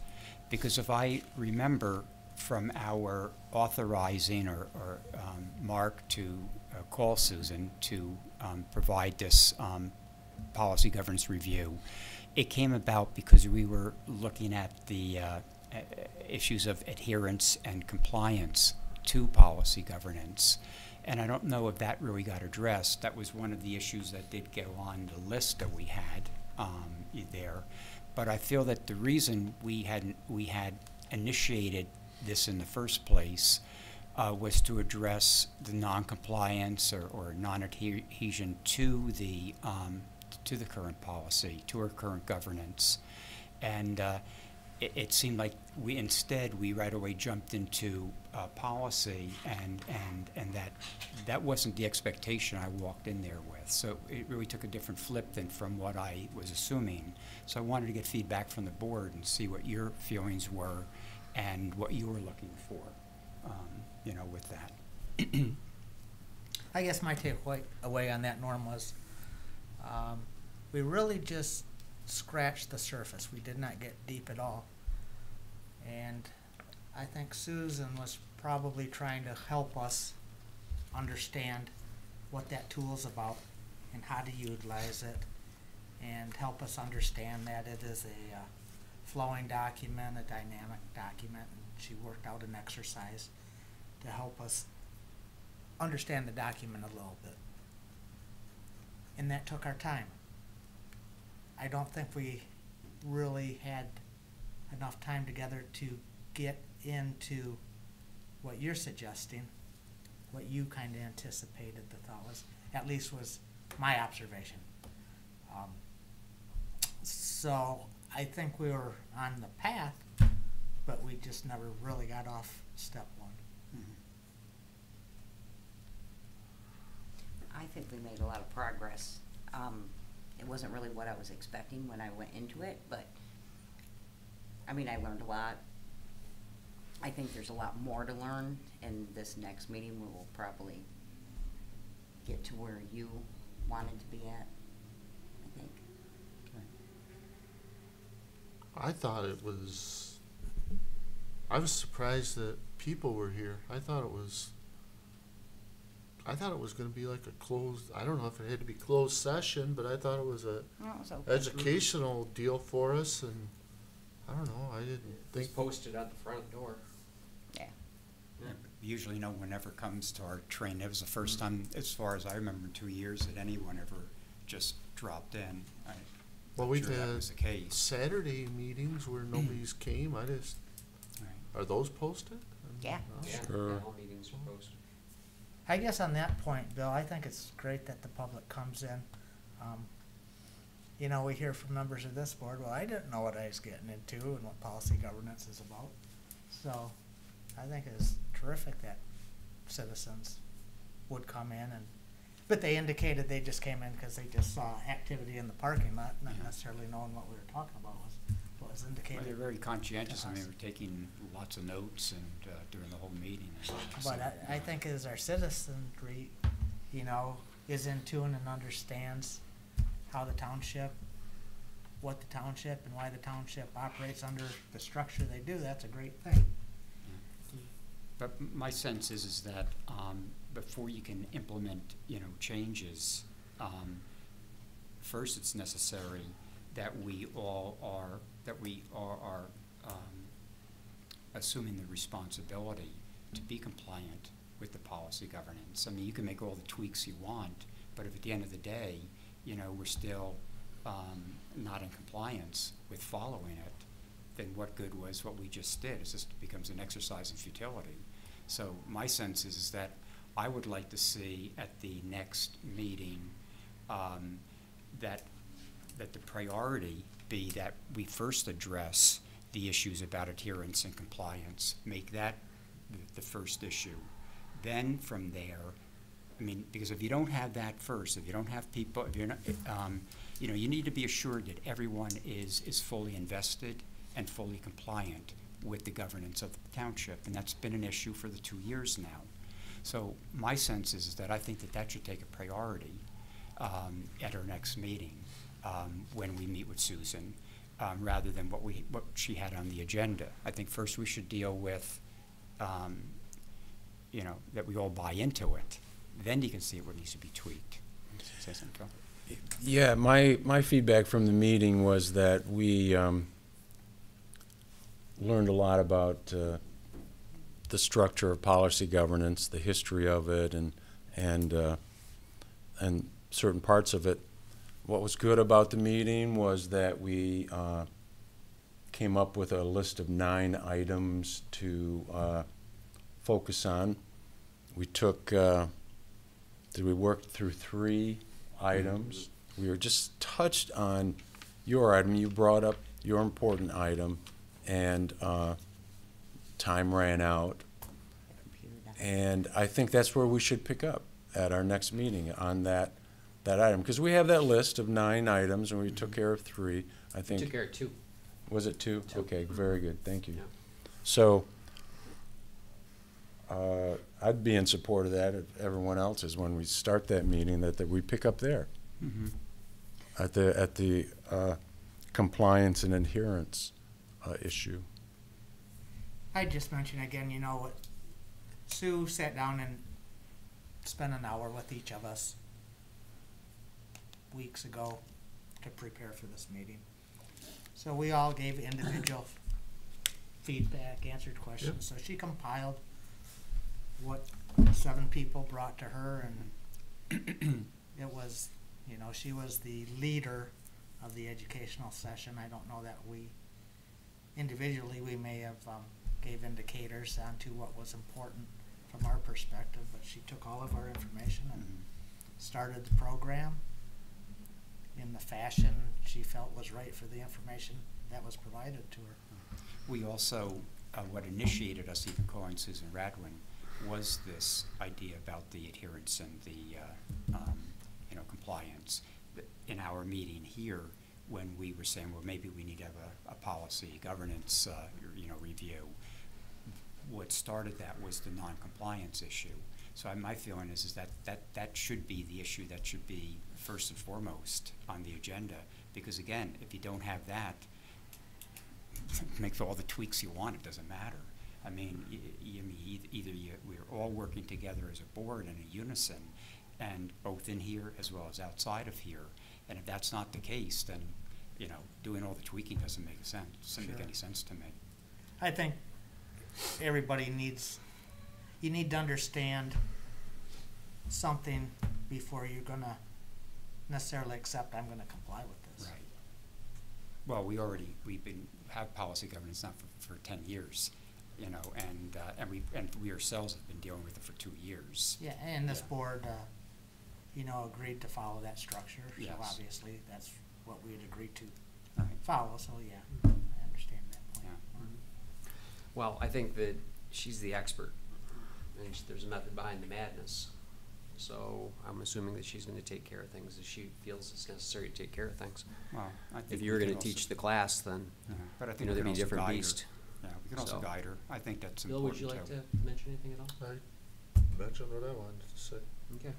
Because if I remember from our authorizing or Mark to call Susan to provide this policy governance review, it came about because we were looking at the issues of adherence and compliance to policy governance. And I don't know if that really got addressed. That was one of the issues that did go on the list that we had there. But I feel that the reason we had initiated this in the first place was to address the non-compliance or non-adhesion to the current policy, to our current governance. And it seemed like we right away jumped into policy, and that wasn't the expectation I walked in there with. So it really took a different flip than from what I was assuming. So I wanted to get feedback from the board and see what your feelings were and what you were looking for, with that. I guess my takeaway on that, Norm, was we really just scratched the surface. We did not get deep at all. And I think Susan was probably trying to help us understand what that tool's about and how to utilize it, and help us understand that it is a flowing document, a dynamic document, and she worked out an exercise to help us understand the document a little bit. And that took our time. I don't think we really had enough time together to get into what you're suggesting, what you kind of anticipated the thought was, at least was my observation. So I think we were on the path, but we just never really got off step one. I think we made a lot of progress. It wasn't really what I was expecting when I went into it, but I mean, I learned a lot. I think there's a lot more to learn, and this next meeting we will probably get to where you wanted to be at, I think. I was surprised that people were here. I thought it was going to be like a closed, I don't know if it had to be closed session, but I thought it was a No, it was okay. educational deal for us, and I don't know, I didn't It's think. posted at the front door. Yeah. Usually no one ever comes to our train. It was the first time, as far as I remember, in 2 years that anyone ever just dropped in. Well, I'm we've sure that had was the case. Saturday meetings where nobody's came. Right. Are those posted? Yeah. Yeah, Sure. all meetings are posted. I guess on that point, Bill, I think it's great that the public comes in. We hear from members of this board, well, I didn't know what I was getting into and what policy governance is about. So I think it's terrific that citizens would come in, but they indicated they just came in because they just saw activity in the parking lot, not necessarily knowing what we were talking about was what was Well, indicated. they're very conscientious. to I mean, us. we're taking lots of notes and during the whole meeting. But I think as our citizenry, is in tune and understands how the township, what the township, and why the township operates under the structure they do, that's a great thing. But my sense is that before you can implement, changes, first it's necessary that we are assuming the responsibility to be compliant with the policy governance. I mean, you can make all the tweaks you want, but if at the end of the day, we're still not in compliance with following it, then what good was what we just did? It just becomes an exercise in futility. So my sense is that I would like to see at the next meeting that the priority be that we first address the issues about adherence and compliance, make that the first issue. Then from there, I mean, because if you don't have that first, if you don't have people, if you're not, you need to be assured that everyone is fully invested and fully compliant with the governance of the township, and that's been an issue for the 2 years now. So my sense is that I think that should take a priority at our next meeting. when we meet with Susan, rather than what she had on the agenda. I think first we should deal with, you know, that we all buy into it. Then you can see what needs to be tweaked. Say something, Phil? Yeah, my feedback from the meeting was that we learned a lot about the structure of policy governance, the history of it, and certain parts of it. What was good about the meeting was that we came up with a list of 9 items to focus on. We took, we worked through 3 items. We were just touched on your item. You brought up your important item, and time ran out. And I think that's where we should pick up at our next meeting on that item, because we have that list of 9 items, and we took care of 3. I think. Took care of 2. Was it 2? 2. Okay, very good. Thank you. Yeah. So I'd be in support of that if everyone else is, when we start that meeting, that we pick up there at the compliance and adherence issue. I just mentioned again, you know, Sue sat down and spent an hour with each of us weeks ago to prepare for this meeting. So we all gave individual feedback, answered questions. So she compiled what 7 people brought to her, and it was, you know, she was the leader of the educational session. I don't know that we individually, we may have gave indicators on to what was important from our perspective, but she took all of our information and started the program in the fashion she felt was right for the information that was provided to her. We also, what initiated us even calling Susan Radwin was this idea about the adherence and the you know, compliance. In our meeting here, when we were saying, well, maybe we need to have a policy governance you know, review, what started that was the non-compliance issue. So my feeling is that should be the issue that should be first and foremost on the agenda, because again, if you don't have that, make all the tweaks you want, it doesn't matter. I mean, we're all working together as a board in a unison, and both in here as well as outside of here. And if that's not the case, then, you know, doing all the tweaking doesn't make sense. Doesn't make any sense to me. I think everybody needs, you need to understand something before you're gonna necessarily accept, I'm gonna comply with this. Right. Well, we've have policy governance now for 10 years, you know, and we ourselves have been dealing with it for 2 years. Yeah, and this board, you know, agreed to follow that structure. Yes. So obviously, that's what we had agreed to Right. follow. So yeah, I understand that point. Yeah. Well, I think that she's the expert, and there's a method behind the madness. So I'm assuming that she's going to take care of things as she feels it's necessary to take care of things. Well, I think If you're we going can to teach the class, then but I think you know we there'd can be a also different guide her. beast. Yeah, we can also So. guide her. I think that's Bill, important would you like too. to mention anything at all? I mentioned what I wanted to say. Okay.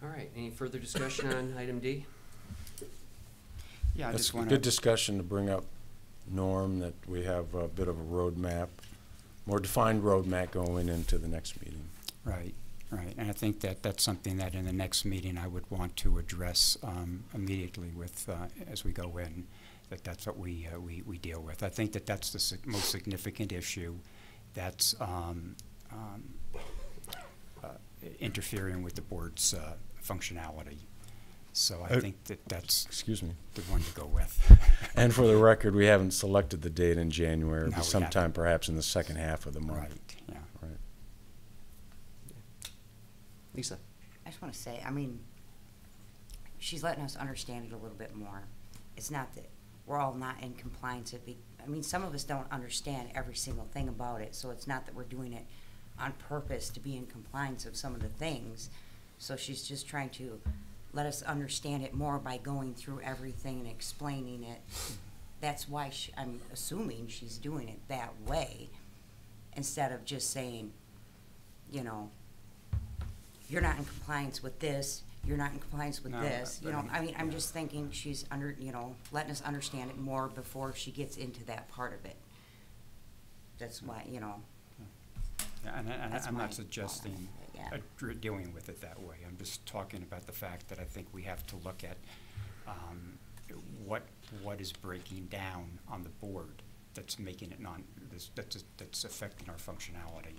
All right. Any further discussion on item D? Yeah, I That's just a want good discussion to bring up, Norm, that we have a bit of a roadmap, more defined roadmap going into the next meeting. Right, right. And I think that that's something that in the next meeting I would want to address immediately with, as we go in, that's what we deal with. I think that that's the most significant issue that's interfering with the board's functionality. So I think that's Excuse me. the one to go with. And for the record, we haven't selected the date in January. It'll No, be we sometime haven't. perhaps in the second half of the month. Right, yeah. Right. Lisa? I just want to say, I mean, she's letting us understand it a little bit more. It's not that we're all not in compliance. I mean, some of us don't understand every single thing about it, so it's not that we're doing it on purpose to be in compliance of some of the things. So she's just trying to let us understand it more by going through everything and explaining it. That's why I'm assuming she's doing it that way, instead of just saying, you know, you're not in compliance with this, you're not in compliance with No, this, you but know, I'm- I mean, I'm yeah. just thinking she's letting us understand it more before she gets into that part of it. That's why, Yeah, and That's I'm my not thought suggesting on it, yeah. dealing with it that way. I'm just talking about the fact that I think we have to look at what is breaking down on the board that's making it that's affecting our functionality.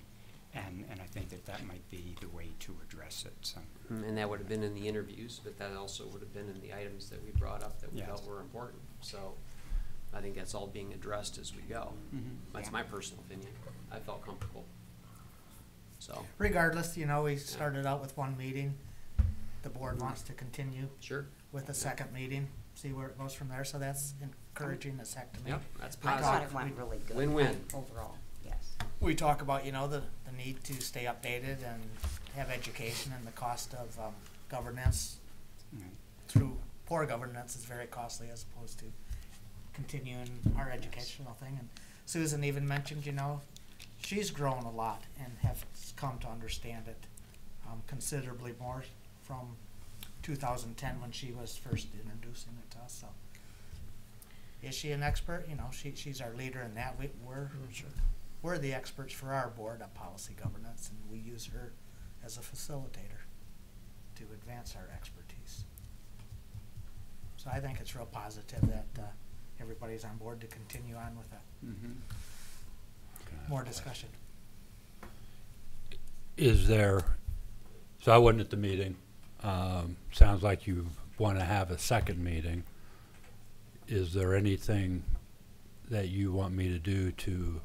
And I think that might be the way to address it, so. And that would have been in the interviews, but that also would have been in the items that we brought up that we Yes. felt were important. So I think that's all being addressed as we go. That's Yeah. my personal opinion. I felt comfortable. So, Regardless, we started out with one meeting. The board wants to continue sure. with a second meeting, see where it goes from there, so that's encouraging as heck to me. Yep, that's I thought positive. it went really good. Win-win. Overall, yes. We talk about, the need to stay updated and have education, and the cost of governance through poor governance is very costly as opposed to continuing our educational thing. And Susan even mentioned, she's grown a lot and have come to understand it considerably more from 2010 when she was first introducing it to us. So, is she an expert? She's our leader in that. We're the experts for our board of policy governance, and we use her as a facilitator to advance our expertise. So I think it's real positive that everybody's on board to continue on with more discussion. Is there, so I wasn't at the meeting. Sounds like you want to have a second meeting. Is there anything that you want me to do to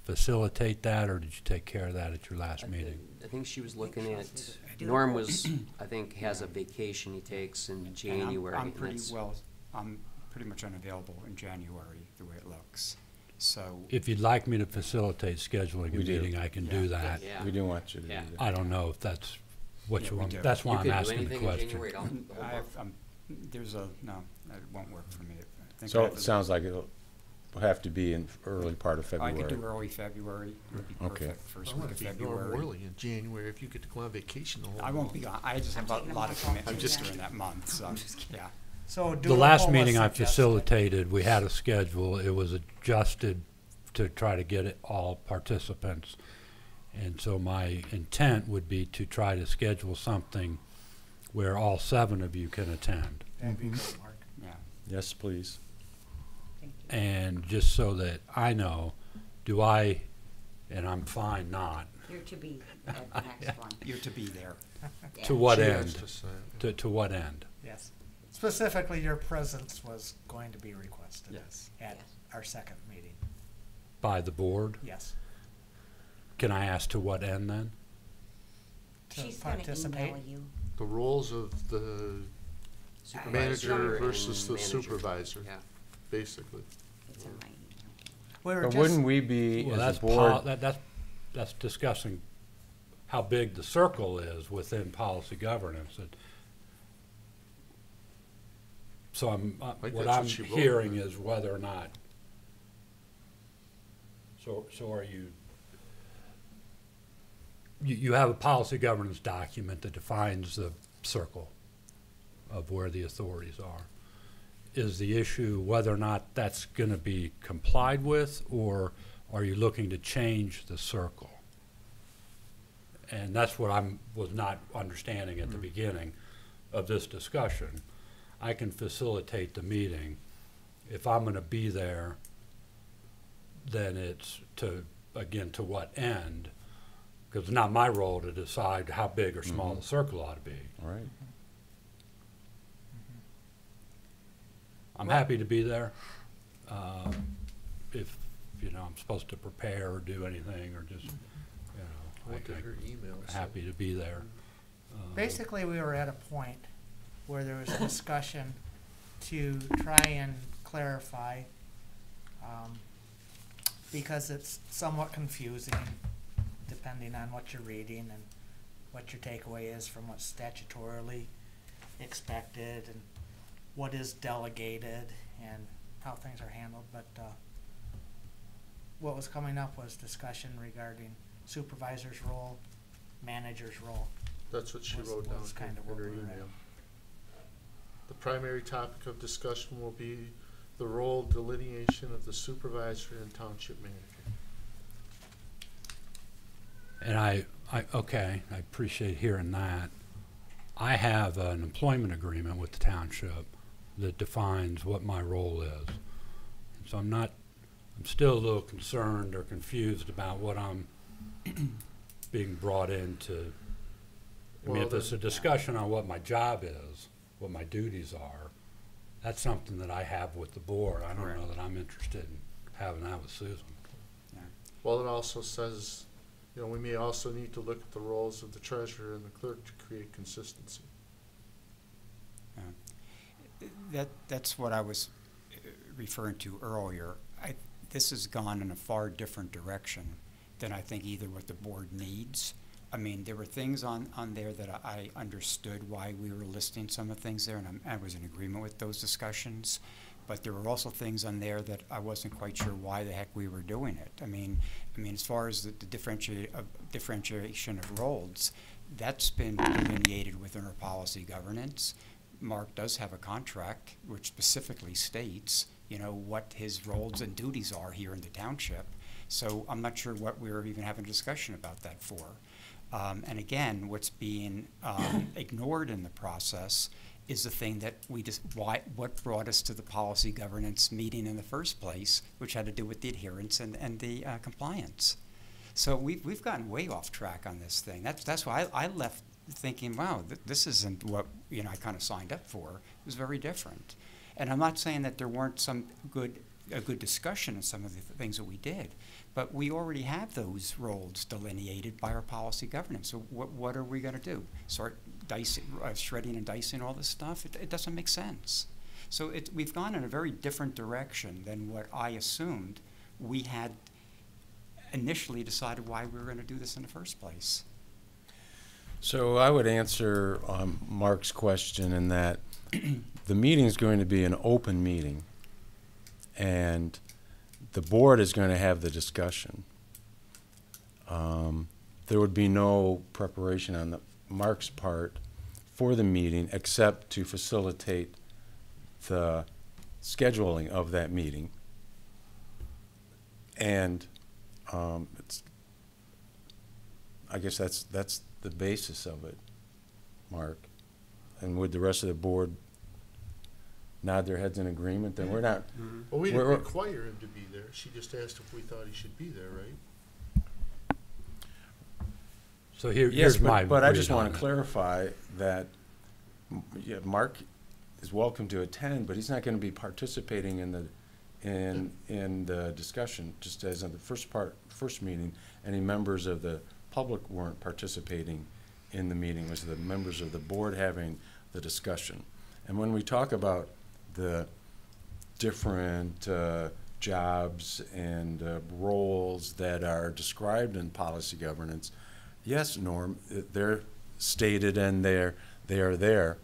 facilitate that, or did you take care of that at your last meeting? I think she was looking she at, wants to do Norm it. was, I think, has a vacation he takes in And January. I'm and pretty that's- I'm pretty much unavailable in January, the way it looks. So, If you'd like me to facilitate scheduling a We do. meeting, I can do Yeah. that. Yeah. We do want you to do Yeah. that. I don't know if that's what Yeah, you we want, do. that's why You I'm could do asking the anything in question. January, don't- I have, there's no, it won't work for me. I think I So have it to- sounds like it'll have to be in early part of I February. could do early February, would be Okay. perfect, first I week want of to be Norm February. Worley in January if you get to go on vacation the whole I won't be month. gone, I just I'm have a taking a lot of month off commitments too, yeah. during that month, so, yeah. So The last meeting I facilitated, facilitated. we had a schedule, it was adjusted to try to get it all participants. And so my intent would be to try to schedule something where all 7 of you can attend. That'd be good, Mark. Yeah. Yes, please. Thank you. And just so that I know, and I'm fine not, You're to be at the next one. You're to be there. Yeah. to what She end? has to say. To what end? Yes. Specifically, your presence was going to be requested. Yes. At Yes. our second meeting. By the board? Yes. Can I ask to what end then? To She's gonna participate. email you. The roles of the Supervisor manager and versus the manager. supervisor, Yeah. basically. It's in my email. We were But just, wouldn't we be, Well, as that's a board, that's discussing how big the circle is within policy governance. So think what that's I'm what she wrote. hearing is whether or not, so are you have a policy governance document that defines the circle of where the authorities are. Is the issue whether or not that's gonna be complied with, or are you looking to change the circle? And that's what was not understanding at the beginning of this discussion. I can facilitate the meeting. If I'm gonna be there, then it's to what end? Because it's not my role to decide how big or small the circle ought to be. all right? I'm happy to be there. If, I'm supposed to prepare or do anything, or just, What did her email I'm say? happy to be there. basically, we were at a point where there was a discussion to try and clarify, because it's somewhat confusing depending on what you're reading and what your takeaway is from what's statutorily expected and what is delegated and how things are handled. But what was coming up was discussion regarding supervisor's role, manager's role. That's what she Was- wrote down was kind of in what her we were at. email. The primary topic of discussion will be the role delineation of the supervisor and township manager. And okay, I appreciate hearing that. I have an employment agreement with the township that defines what my role is. So I'm still a little concerned or confused about what I'm being brought into. I mean, if it's a discussion on what my job is, what my duties are, that's something that I have with the board. I don't know that I'm interested in having that with Susan. Well, it also says, you know, we may also need to look at the roles of the treasurer and the clerk to create consistency. That's what I was referring to earlier. This has gone in a far different direction than I think either what the board needs. I mean, there were things on there that I understood why we were listing some of the things there, and I was in agreement with those discussions. But there were also things on there that I wasn't quite sure why the heck we were doing it. I mean, as far as the differentiation of roles, that's been delineated within our policy governance. Mark does have a contract which specifically states, you know, what his roles and duties are here in the township. So I'm not sure what we were even having a discussion about that for. And again, what's being ignored in the process is the thing that what brought us to the policy governance meeting in the first place, which had to do with the adherence and the compliance. So we've gotten way off track on this thing. That's why I left thinking, wow, this isn't what I kind of signed up for. It was very different. And I'm not saying that there weren't a good discussion in some of the things that we did, but we already have those roles delineated by our policy governance. So what are we going to do? Start shredding and dicing all this stuff? It doesn't make sense. So we've gone in a very different direction than what I assumed we had initially decided why we were going to do this in the first place. So I would answer Mark's question in that the meeting is going to be an open meeting, and the board is going to have the discussion. There would be no preparation on Mark's part for the meeting except to facilitate the scheduling of that meeting. And I guess that's the basis of it, Mark. And would the rest of the board nod their heads in agreement? Then we're not. Mm-hmm. Well, we didn't require him to be there. She just asked if we thought he should be there, right? So here's Yes, my but I read just on want to it. clarify that Mark is welcome to attend, but he's not going to be participating in the discussion. Just as in the first meeting, any members of the public weren't participating in the meeting. It was the members of the board having the discussion. And when we talk about the different jobs and roles that are described in policy governance, yes, Norm, they're stated and they are there.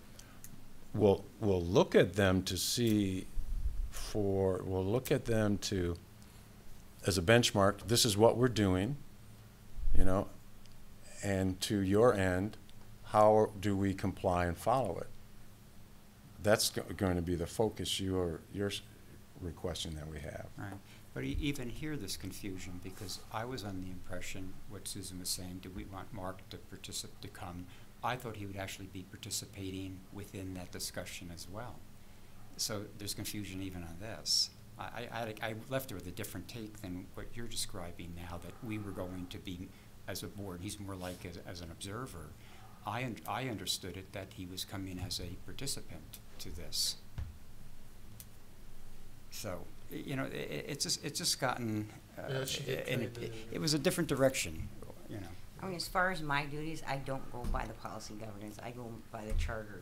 We'll look at them to see we'll look at them to as a benchmark. This is what we're doing, and to your end, how do we comply and follow it? That's going to be the focus you're requesting that we have. Right. But even here, there's confusion because I was under the impression what Susan was saying. Did we want Mark to come? I thought he would actually be participating within that discussion as well. So there's confusion even on this. I left it with a different take than what you're describing now, that we were going to be, as a board, he's more like as an observer. I understood it that he was coming as a participant to this. So, it's just gotten, it was a different direction, I mean, as far as my duties, I don't go by the policy governance. I go by the charter,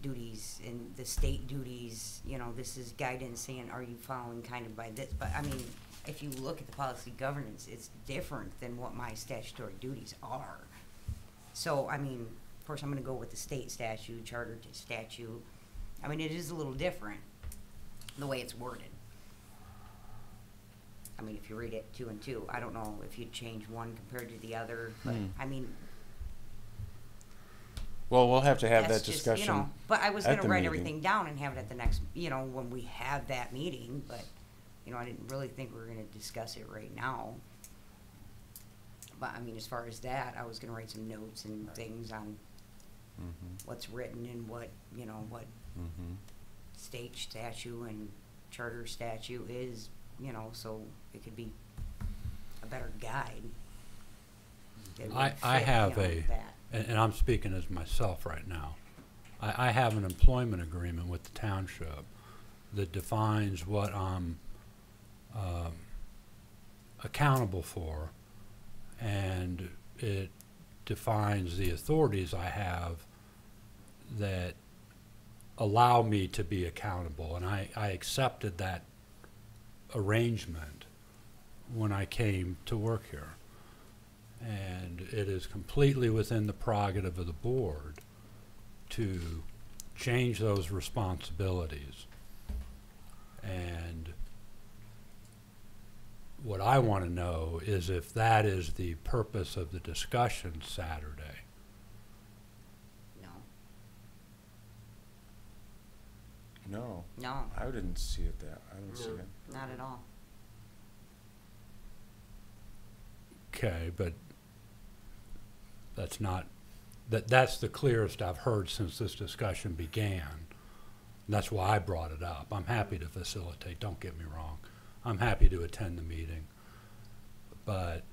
duties and the state duties. This is guidance saying, are you following kind of by this? But I mean, if you look at the policy governance, it's different than what my statutory duties are. So, I mean, of course, I'm going to go with the state statute, charter statute. I mean, it is a little different the way it's worded. I mean, if you read it 2 and 2, I don't know if you'd change one compared to the other, but I mean, Well, we'll have to have That's that just, discussion. you know, but I was at gonna the write meeting. everything down and have it at the next, you know, when we have that meeting, but, you know, I didn't really think we were gonna discuss it right now. But, I mean, as far as that, I was gonna write some notes and things on Mhm. what's written and what, you know, what Mhm. state statute and charter statute is, you know, so it could be a better guide. that would I fit, have you know, a, that. and I'm speaking as myself right now, I have an employment agreement with the township that defines what I'm accountable for, and it defines the authorities I have that allow me to be accountable, and I accepted that arrangement when I came to work here. And it is completely within the prerogative of the board to change those responsibilities. And what I want to know is if that is the purpose of the discussion Saturday. No, No, no, I didn't see it that, I didn't see No. it. not at all. Okay, but that's not, that's the clearest I've heard since this discussion began. And that's why I brought it up. I'm happy to facilitate, don't get me wrong. I'm happy to attend the meeting. But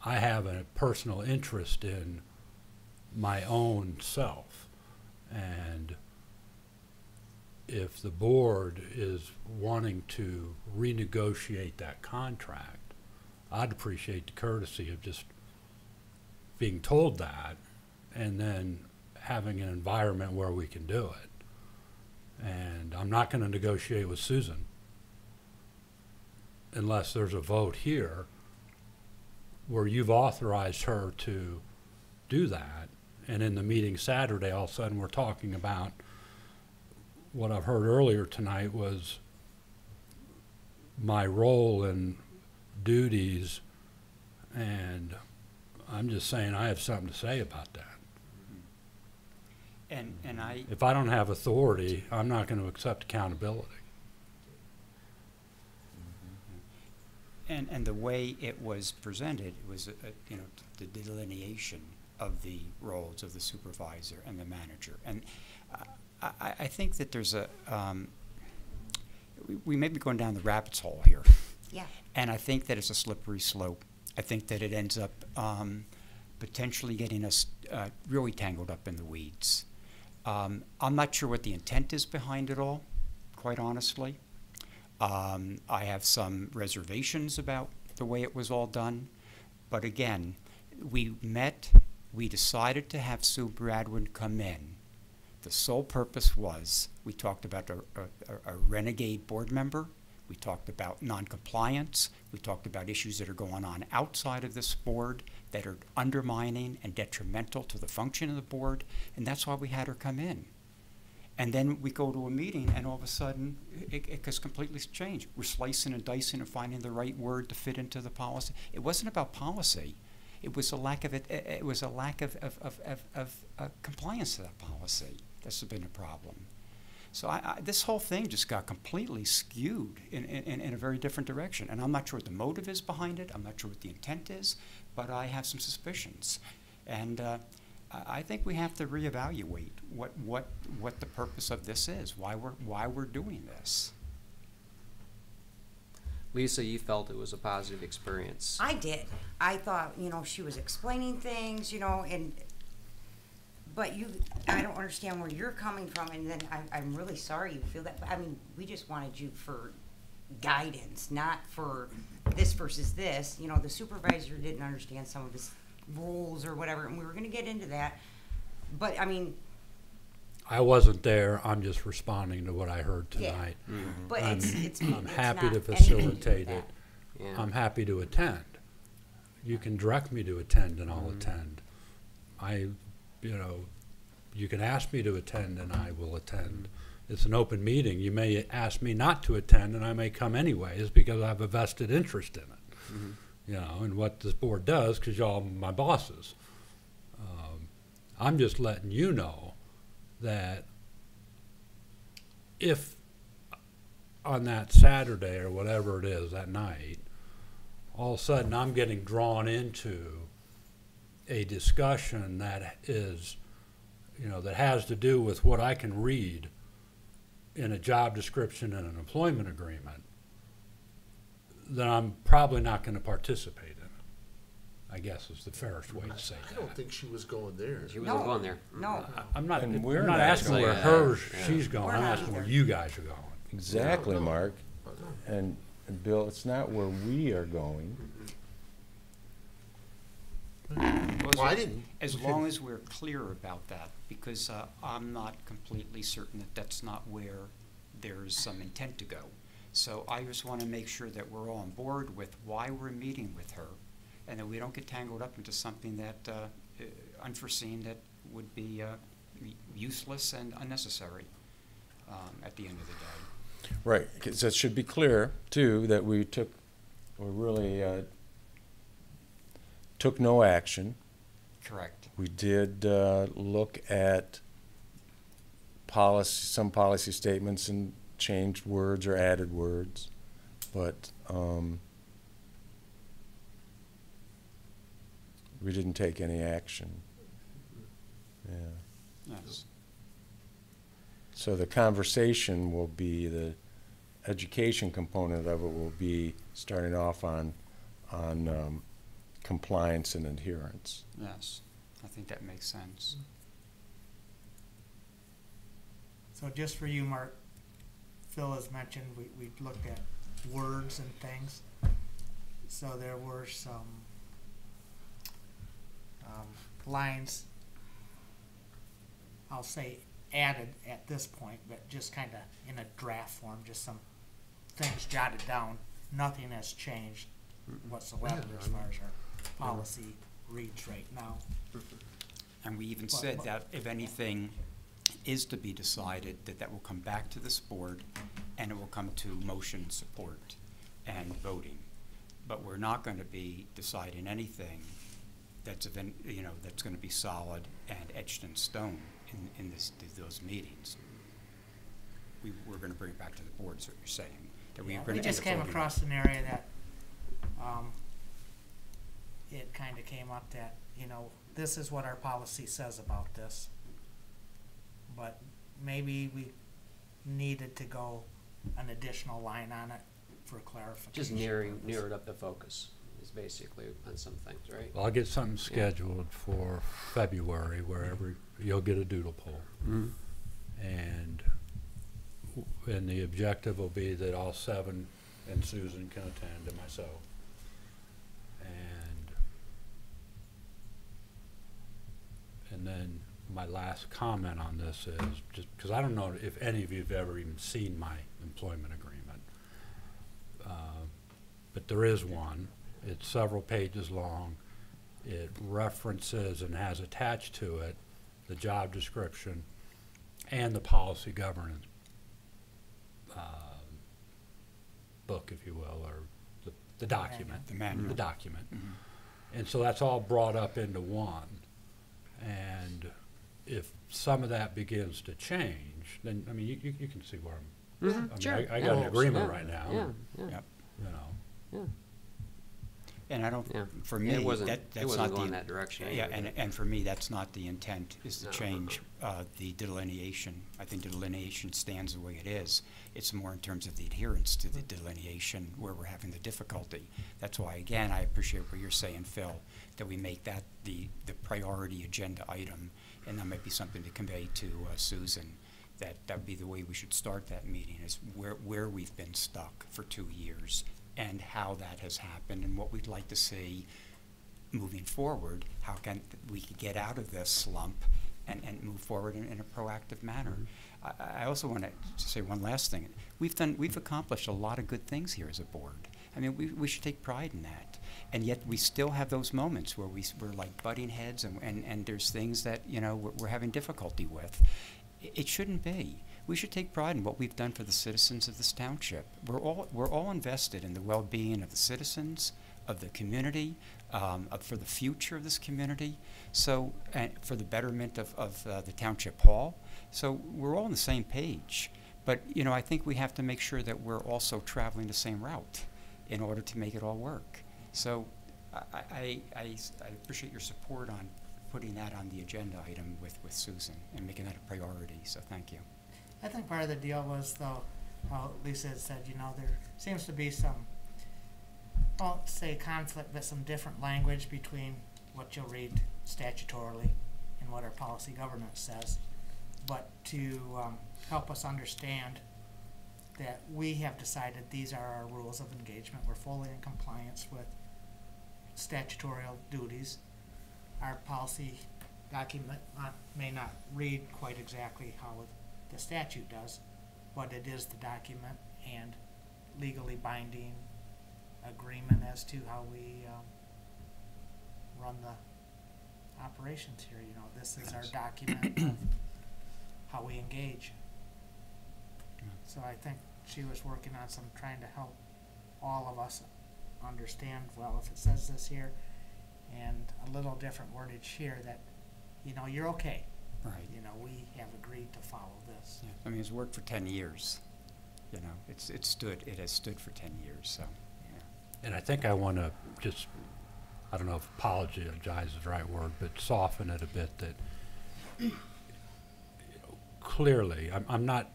I have a personal interest in my own self. And if the board is wanting to renegotiate that contract, I'd appreciate the courtesy of just being told that and then having an environment where we can do it. And I'm not going to negotiate with Susan unless there's a vote here where you've authorized her to do that. And in the meeting Saturday, all of a sudden we're talking about what I've heard earlier tonight was my role and duties, and I'm just saying I have something to say about that. And I, If I don't have authority, I'm not going to accept accountability. and the way it was presented, it was, you know, the delineation of the roles of the supervisor and the manager. And I think that there's a, we may be going down the rabbit's hole here. Yeah, And I think that it's a slippery slope. I think that it ends up potentially getting us really tangled up in the weeds. I'm not sure what the intent is behind it all, quite honestly. I have some reservations about the way it was all done. But again, we met, we decided to have Sue Bradwin come in. The sole purpose was we talked about a renegade board member. We talked about noncompliance. We talked about issues that are going on outside of this board that are undermining and detrimental to the function of the board, and that's why we had her come in. And then we go to a meeting, and all of a sudden, it has completely changed. We're slicing and dicing and finding the right word to fit into the policy. It wasn't about policy. It was a lack of it. It was a lack of compliance to that policy. That's been a problem. So this whole thing just got completely skewed in a very different direction. And I'm not sure what the motive is behind it. I'm not sure what the intent is, but I have some suspicions. And I think we have to reevaluate what the purpose of this is, why we're doing this. Lisa, you felt it was a positive experience. I did. I thought, you know, she was explaining things, you know, but I don't understand where you're coming from, and then I'm really sorry you feel that. But I mean, we just wanted you for guidance, not for this versus this. You know, the supervisor didn't understand some of his rules or whatever, and we were going to get into that. But I mean, I wasn't there. I'm just responding to what I heard Yeah. tonight. but I'm, it's I'm happy to not anything do facilitate that. it. Yeah. I'm happy to attend. You can direct me to attend, and I'll attend. You can ask me to attend, and I will attend. It's an open meeting. You may ask me not to attend, and I may come anyways because I have a vested interest in it. You know, and what this board does, because y'all are my bosses. I'm just letting you know that if on that Saturday or whatever it is, that night, all of a sudden I'm getting drawn into a discussion that is, you know, that has to do with what I can read in a job description and an employment agreement, then I'm probably not going to participate in it, I guess is the fairest way to say I that. don't think she was going there. She wasn't going there. No, I'm not, And I'm we're not not asking going where there. hers, Yeah. she's going, We're I'm not asking where either. you guys are going. Exactly, No, no. Mark. And Bill, it's not where we are going. Well, I didn't. As long as we're clear about that, because I'm not completely certain that that's not where there's some intent to go. So I just want to make sure that we're all on board with why we're meeting with her, and that we don't get tangled up into something that unforeseen that would be useless and unnecessary at the end of the day. Right, because that should be clear, too, that we really took no action. Correct. We did look at some policy statements and changed words or added words, but we didn't take any action. Yeah. Yes. So the conversation will be, the education component of it will be starting off on compliance and adherence. Yes. I think that makes sense. So just for you, Mark, Phil has mentioned we looked at words and things. So there were some lines, I'll say added at this point, but just kind of in a draft form, just some things jotted down. Nothing has changed whatsoever as far as our policy reads right now. And we even said that if anything is to be decided, that will come back to this board, and it will come to motion support and voting. But we're not going to be deciding anything that's that's going to be solid and etched in stone in those meetings. We're going to bring it back to the board, is what you're saying. That Yeah, we're going we to just came across an area that it kind of came up that, this is what our policy says about this. But maybe we needed to go an additional line on it for clarification. Just narrowed up the focus is basically on some things, right? Well, I'll get something scheduled for February where you'll get a doodle poll. Mm-hmm. And the objective will be that all 7 and Susan can attend and myself. And then my last comment on this is, just because I don't know if any of you have ever even seen my employment agreement, but there is one. It's several pages long. It references and has attached to it the job description and the policy governance book, if you will, or the document. The manual. The document. Mm-hmm. And so that's all brought up into one. And if some of that begins to change, then, I mean, you can see where I'm, Mm-hmm. I mean, Sure. I got an agreement Yeah. right now. Yeah, yeah, Yep. You know, yeah. And I don't, Yeah. for me, It wasn't that's not going the, that direction. yeah, anyway. and for me, that's not the intent, is to No. change the delineation. I think the delineation stands the way it is. It's more in terms of the adherence to the delineation where we're having the difficulty. That's why, again, I appreciate what you're saying, Phil, that we make that the priority agenda item, and that might be something to convey to Susan, that would be the way we should start that meeting, is where we've been stuck for 2 years and how that has happened and what we'd like to see moving forward, how can we get out of this slump and move forward in a proactive manner. I also want to say one last thing. We've accomplished a lot of good things here as a board. I mean, we should take pride in that. And yet we still have those moments where we're like butting heads and there's things that, we're having difficulty with. It shouldn't be. We should take pride in what we've done for the citizens of this township. We're all invested in the well-being of the citizens, of the community, for the future of this community, so, and for the betterment of the Township Hall. So we're all on the same page. But, you know, I think we have to make sure that we're also traveling the same route in order to make it all work. So I appreciate your support on putting that on the agenda item with Susan and making that a priority, so thank you. I think part of the deal was, though, how Lisa had said, you know, there seems to be some, I won't say conflict, but some different language between what you'll read statutorily and what our policy governance says. But to help us understand that we have decided these are our rules of engagement, we're fully in compliance with statutorial duties. Our policy document may not read quite exactly how the statute does, but it is the document and legally binding agreement as to how we run the operations here. You know, this is our document of how we engage. So I think she was working on some, trying to help all of us understand, well, if it says this here and a little different wordage here, that, you know, you're okay. Right. You know, we have agreed to follow this. Yeah. I mean, it's worked for 10 years. You know, it has stood for 10 years, so, yeah. And I think I want to just, I don't know if apologize is the right word, but soften it a bit that, you know, clearly, I'm not,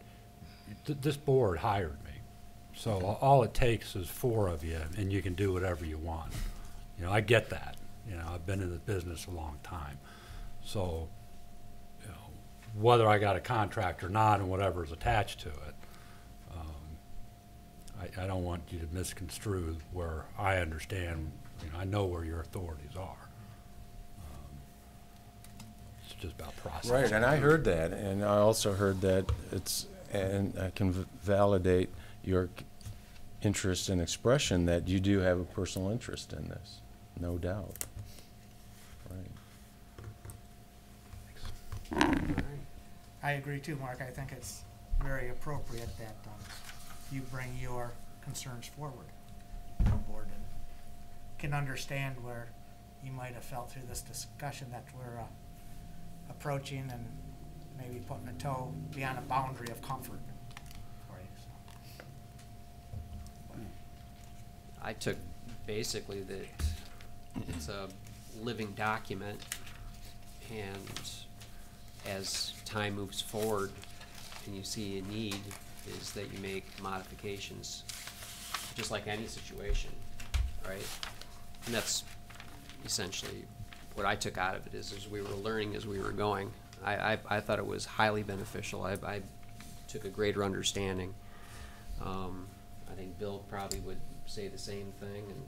this board hired me. So all it takes is 4 of you, and you can do whatever you want. You know, I get that. You know, I've been in the business a long time. So, you know, whether I got a contract or not and whatever is attached to it, I don't want you to misconstrue where I understand, you know, I know where your authorities are. It's just about process. Right, and I heard that, and I also heard that it's, and I can validate your interest and expression that you do have a personal interest in this, no doubt. Right. I agree too, Mark. I think it's very appropriate that you bring your concerns forward to the board and can understand where you might have felt through this discussion that we're approaching and maybe putting a toe beyond a boundary of comfort for you. So. I took basically that it's a living document, and as time moves forward and you see a need, is that you make modifications, just like any situation, right? And that's essentially what I took out of it, is we were learning as we were going. I thought it was highly beneficial. I took a greater understanding. I think Bill probably would say the same thing, and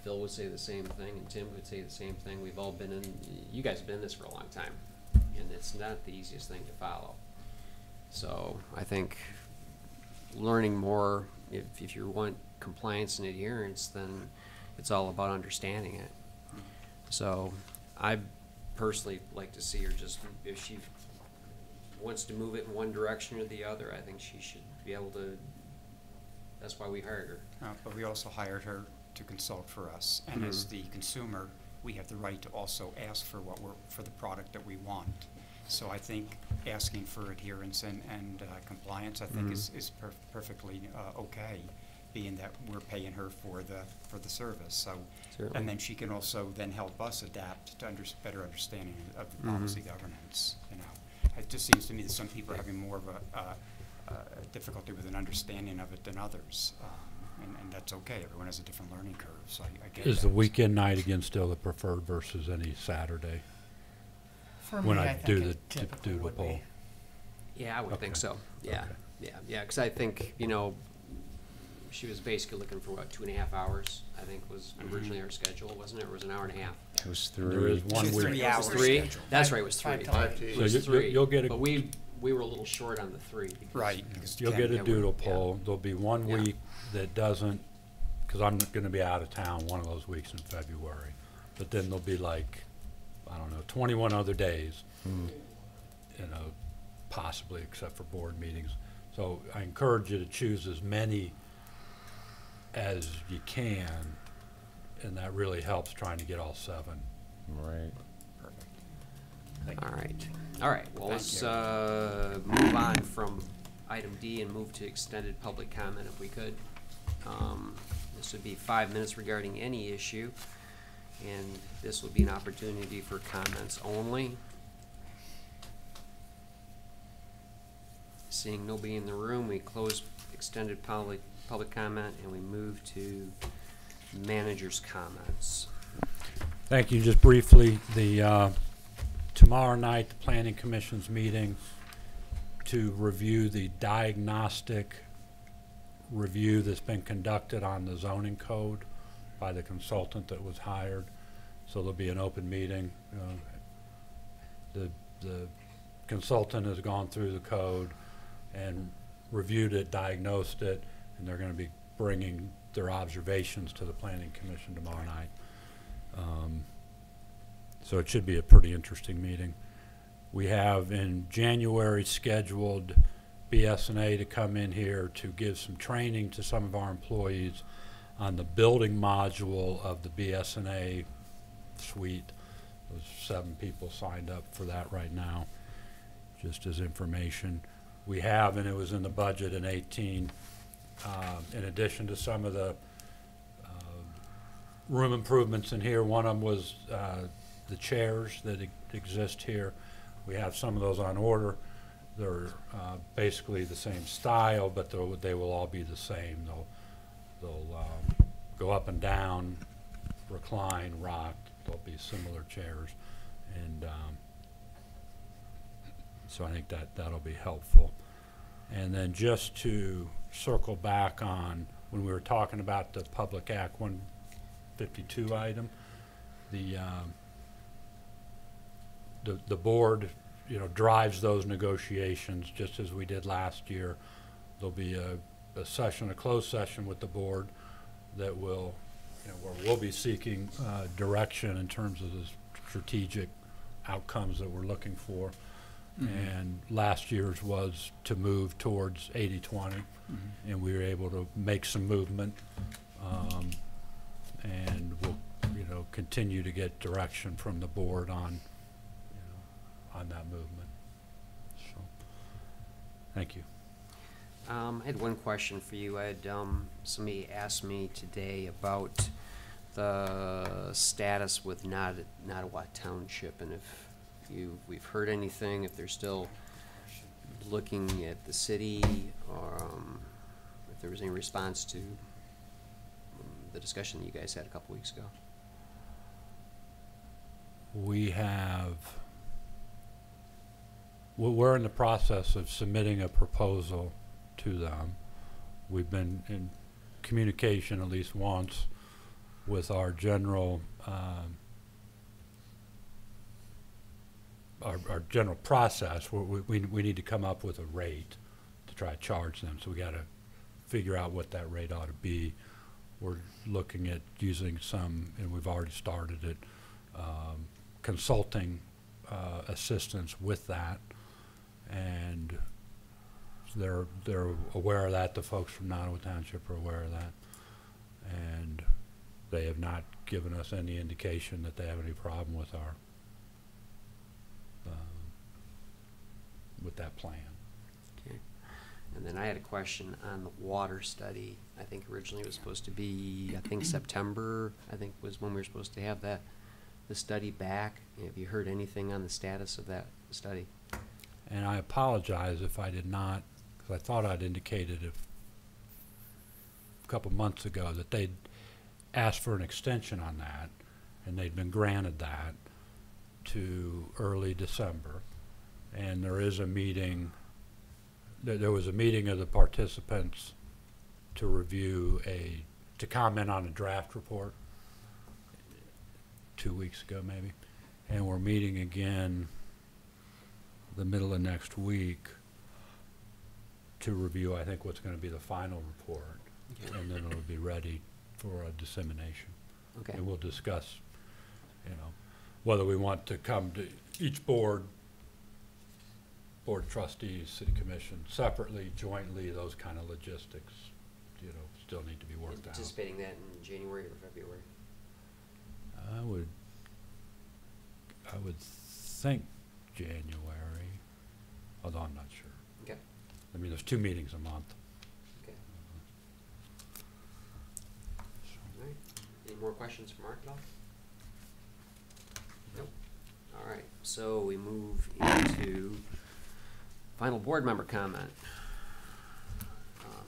Phil would say the same thing, and Tim would say the same thing. We've all been in, you guys have been in this for a long time, and it's not the easiest thing to follow. So I think learning more, if you want compliance and adherence, then it's all about understanding it. So I personally like to see her just, if she wants to move it in one direction or the other, I think she should be able to, that's why we hired her. But we also hired her to consult for us, and as the consumer, we have the right to also ask for for the product that we want. So I think asking for adherence and compliance, I think is perfectly okay, being that we're paying her for the service. So, Certainly. and then she can also then help us adapt to better understanding of the policy governance. You know, it just seems to me that some people are having more of a difficulty with an understanding of it than others, and that's okay. Everyone has a different learning curve, so I get Is that. the weekend night again still the preferred versus any Saturday? For When me, I I think do it the typically doodle would poll. be. Yeah, I would think Okay. so. Yeah, Okay. yeah, because I think, you know, she was basically looking for, what, 2.5 hours, I think was originally our schedule, wasn't it? Or was it an hour and a half? It was There 3. is one 2 week. 3 It hours was 3? schedule. That's right, it was 3. 5 to 5 8. to It 8. So was you- 3. you'll get a- But we were a little short on the 3. because- Right. Because You'll Ken- get a yeah, doodle yeah. poll. There'll be one Yeah. week that doesn't, because I'm going to be out of town one of those weeks in February. But then there'll be like, I don't know, 21 other days, you know, possibly except for board meetings. So I encourage you to choose as many as you can and that really helps trying to get all 7. Right. All right. All right, well, Thank let's you. move on from item D and move to extended public comment if we could. This would be 5 minutes regarding any issue, and this would be an opportunity for comments only. Seeing nobody in the room, we close extended public comment and we move to manager's comments. Thank you. Just briefly, the tomorrow night, the Planning Commission's meeting to review the diagnostic review that's been conducted on the zoning code by the consultant that was hired. So there'll be an open meeting. The consultant has gone through the code and reviewed it, diagnosed it, and they're going to be bringing their observations to the Planning Commission tomorrow night. So it should be a pretty interesting meeting. We have in January scheduled BS&A to come in here to give some training to some of our employees on the building module of the BS&A suite. There's 7 people signed up for that right now, just as information. We have, and it was in the budget in 18, in addition to some of the room improvements in here, one of them was the chairs that exist here. We have some of those on order. They're basically the same style, but they will all be the same. They'll go up and down, recline, rock. They'll be similar chairs, and so I think that'll be helpful. And then just to circle back on when we were talking about the Public Act 152 item, the board, drives those negotiations just as we did last year. There'll be a closed session with the board that will, where we'll be seeking direction in terms of the strategic outcomes that we're looking for. And last year's was to move towards 80-20, and we were able to make some movement, and we'll continue to get direction from the board on that movement. So, thank you. I had one question for you. I had somebody asked me today about the status with Nottawa Township, and if we've heard anything, if they're still looking at the city, or if there was any response to the discussion that you guys had a couple weeks ago. We're in the process of submitting a proposal to them. We've been in communication at least once with our general our general process. We need to come up with a rate to try to charge them. So we got to figure out what that rate ought to be. We're looking at using some, and we've already started it, consulting assistance with that, and they're aware of that. The folks from Nottawa Township are aware of that, and they have not given us any indication that they have any problem with our with that plan. Okay. And then I had a question on the water study. I think originally it was supposed to be, September, was when we were supposed to have the study back. Have you heard anything on the status of that study? And I apologize if I did not, because I thought I'd indicated a couple months ago that they'd asked for an extension on that, and they'd been granted that to early December. And there is a meeting, there was a meeting of the participants to review to comment on a draft report 2 weeks ago maybe. And we're meeting again the middle of next week to review, I think, what's going to be the final report. Okay. And then it'll be ready for a dissemination. Okay. And we'll discuss, whether we want to come to each board of trustees, city commission, separately, jointly, those kind of logistics, still need to be worked out. Anticipating that in January or February? I would think January, although I'm not sure. Okay. I mean, there's 2 meetings a month. Okay. All right. Any more questions for Mark at all? Nope. All right, so we move into final board member comment.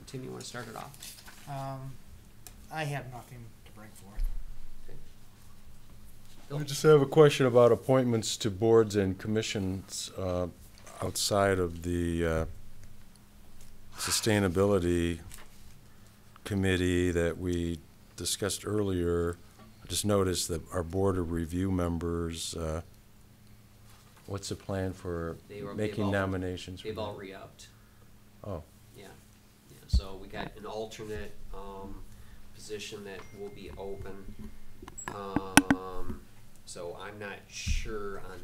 Tim, you want to start it off? I have nothing to bring forth. Okay. Bill? I just have a question about appointments to boards and commissions outside of the Sustainability Committee that we discussed earlier. I just noticed that our Board of Review members, what's the plan for They've making all- nominations? for They've all that? re-upped. Oh, Yeah, so we got an alternate, position that will be open. So I'm not sure on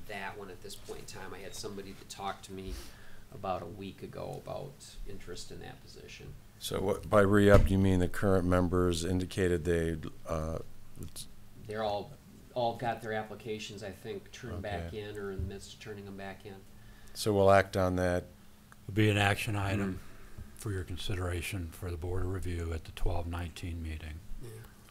that one at this point in time. I had somebody that talked to me about a week ago about interest in that position. so what, by re-up, you mean the current members indicated they, They're all got their applications, I think, turned back Okay. in or in the midst of turning them back in. so we'll act on that. It'll be an action item for your consideration for the Board of Review at the 12/19 meeting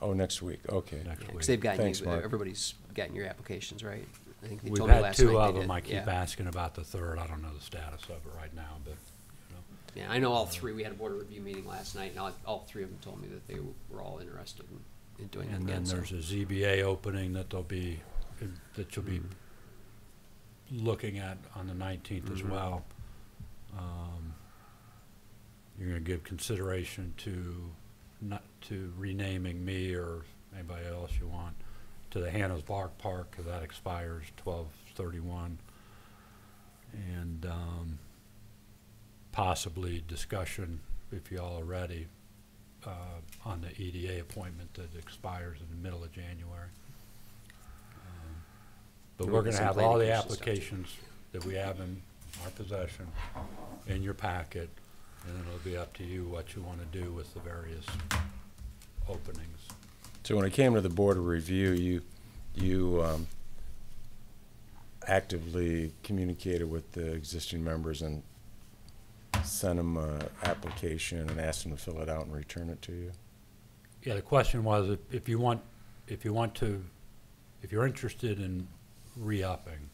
Oh, next week, okay. next Yeah, week. 'cause they've gotten Thanks, you, Mark. everybody's gotten your applications, right? I think they We've told me had last 2 night of they them. did. I keep Yeah. asking about the third. I don't know the status of it right now, but, you know. Yeah, I know all 3. We had a board review meeting last night, and all 3 of them told me that they were all interested in doing it And again. then so- there's a ZBA opening that you'll be looking at on the 19th as Mhm. well. You're gonna give consideration to renaming me or anybody else you want to the Hannah's Park, 'cause that expires 12/31. And, possibly discussion, if y'all are ready, on the EDA appointment that expires in the middle of January. But There we're will be gonna some have all the planning commission stuff, too. applications that we have in our possession in your packet, and then it'll be up to you what you wanna do with the various openings. So when it came to the Board of Review, you actively communicated with the existing members and sent them an application and asked them to fill it out and return it to you? Yeah, the question was, if you're interested in re-upping,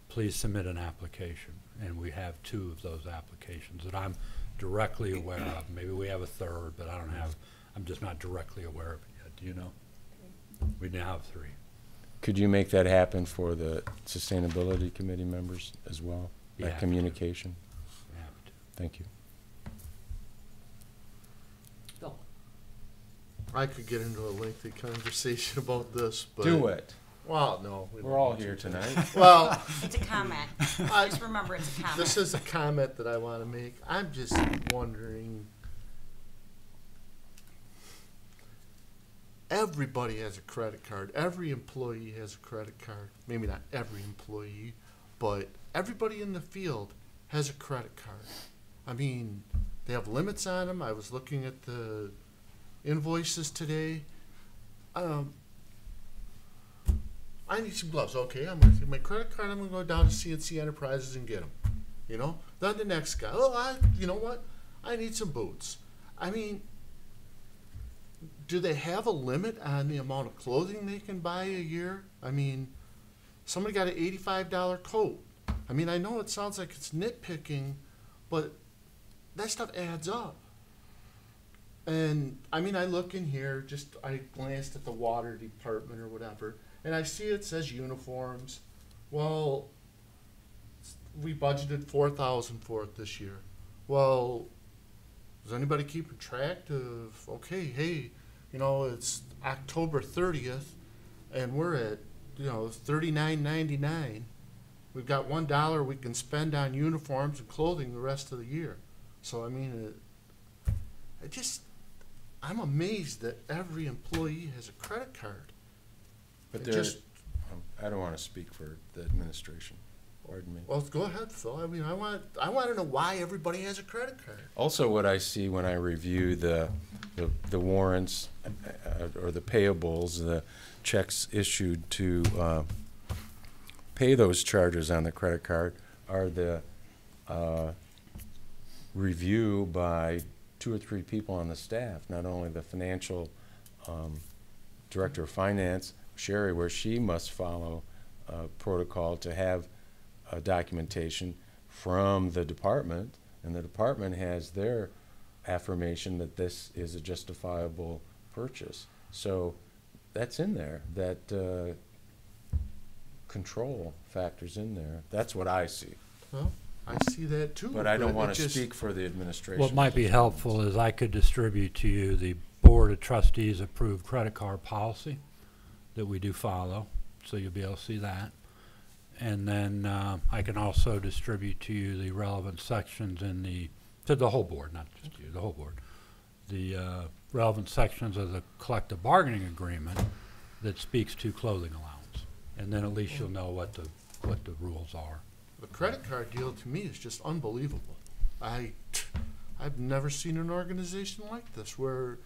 please submit an application. And we have 2 of those applications that I'm directly aware of. Maybe we have a third, but I'm just not directly aware of it yet. Do you know? We now have 3. Could you make that happen for the Sustainability Committee members as well? Yeah. That communication? We have to. Thank you. Bill? I could get into a lengthy conversation about this, but. it. Well, no. we don't We're all need to. here tonight. Well, It's a comment. I, Just remember, it's a comment. this is a comment that I want to make. I'm just wondering. Everybody has a credit card. Every employee has a credit card. Maybe not every employee, but everybody in the field has a credit card. I mean, they have limits on them. I was looking at the invoices today. I need some gloves. Okay, I'm going to take my credit card. I'm going to go down to CNC Enterprises and get them. You know? Then the next guy. Oh, you know what? I need some boots. I mean, do they have a limit on the amount of clothing they can buy a year? I mean, somebody got an $85 coat. I mean, I know it sounds like it's nitpicking, but that stuff adds up. And, I mean, I look in here, I glanced at the water department or whatever, and I see it says uniforms. Well, we budgeted $4,000 for it this year. Well, is anybody keeping track of, okay, hey, you know, it's October 30th, and we're at, you know, $39.99. We've got $1 we can spend on uniforms and clothing the rest of the year. So, I mean, I'm amazed that every employee has a credit card. But It there's, just- I don't want to speak for the administration. Pardon me. Well, go ahead, Phil. I mean, I want to know why everybody has a credit card. Also, what I see when I review the warrants or the payables, the checks issued to pay those charges on the credit card, are the review by 2 or 3 people on the staff, not only the financial director of finance, Sherry, where she must follow protocol to have documentation from the department, and the department has their affirmation that this is a justifiable purchase. So that's in there, that control factors in there. That's what I see. Well, I see that too. But I don't want it to just- speak for the administration. What might be helpful is I could distribute to you the Board of Trustees approved credit card policy that we do follow, so you'll be able to see that. And then I can also distribute to you the relevant sections to the whole board, not just you, the whole board. The relevant sections of the collective bargaining agreement that speaks to clothing allowance. And then at least you'll know what the rules are. The credit card deal to me is just unbelievable. I've never seen an organization like this where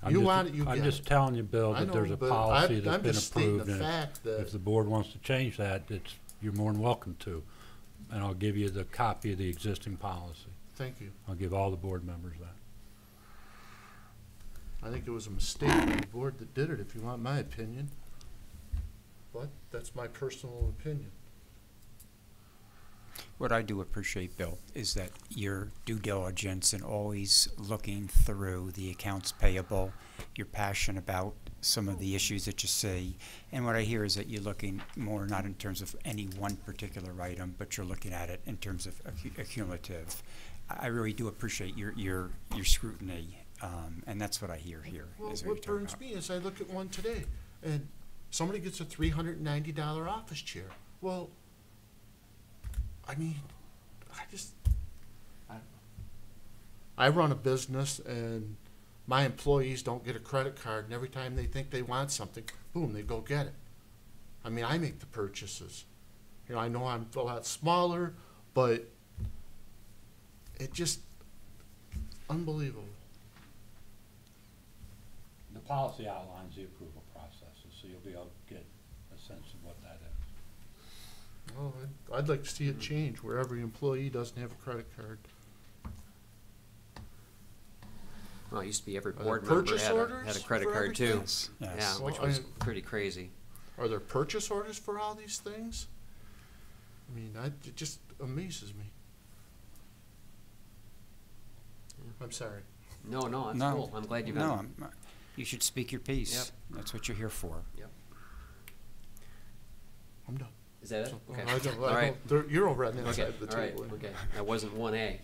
you want it, you get it. I'm just telling you, Bill, I that know, there's a but policy I'm that's been just stating approved, the and fact if that the board wants to change that, you're more than welcome to. And I'll give you the copy of the existing policy. thank you. I'll give all the board members that. I think it was a mistake on the board that did it, if you want my opinion. But that's my personal opinion. What I do appreciate, Bill, is that your due diligence and always looking through the accounts payable. You're passionate about some of the issues that you see. And what I hear is that you're looking more not in terms of any one particular item, but you're looking at it in terms of accumulative. I really do appreciate your scrutiny, and that's what I hear here. Well, is what you're talking burns about. me is I look at one today, and somebody gets a $390 office chair. Well, I mean, I don't know. I run a business, and my employees don't get a credit card, and every time they think they want something, boom, they go get it. I mean, I make the purchases. You know, I know I'm a lot smaller, but it just unbelievable. The policy outlines the approval processes, so you'll be able to get a sense of what that is. Well, I'd like to see it change where every employee doesn't have a credit card. Well, it used to be every there board member purchase had orders a credit for card too. everything? Yes. Yeah, Well, which was pretty crazy. Are there purchase orders for all these things? I mean, it just amazes me. I'm sorry. No, that's No. cool. I'm glad you No, got it. you should speak your piece. Yep. That's what you're here for. I'm done. Is that it? Okay. I don't, All right. you're over on that Okay, side of the all right, table. okay. That wasn't 1A.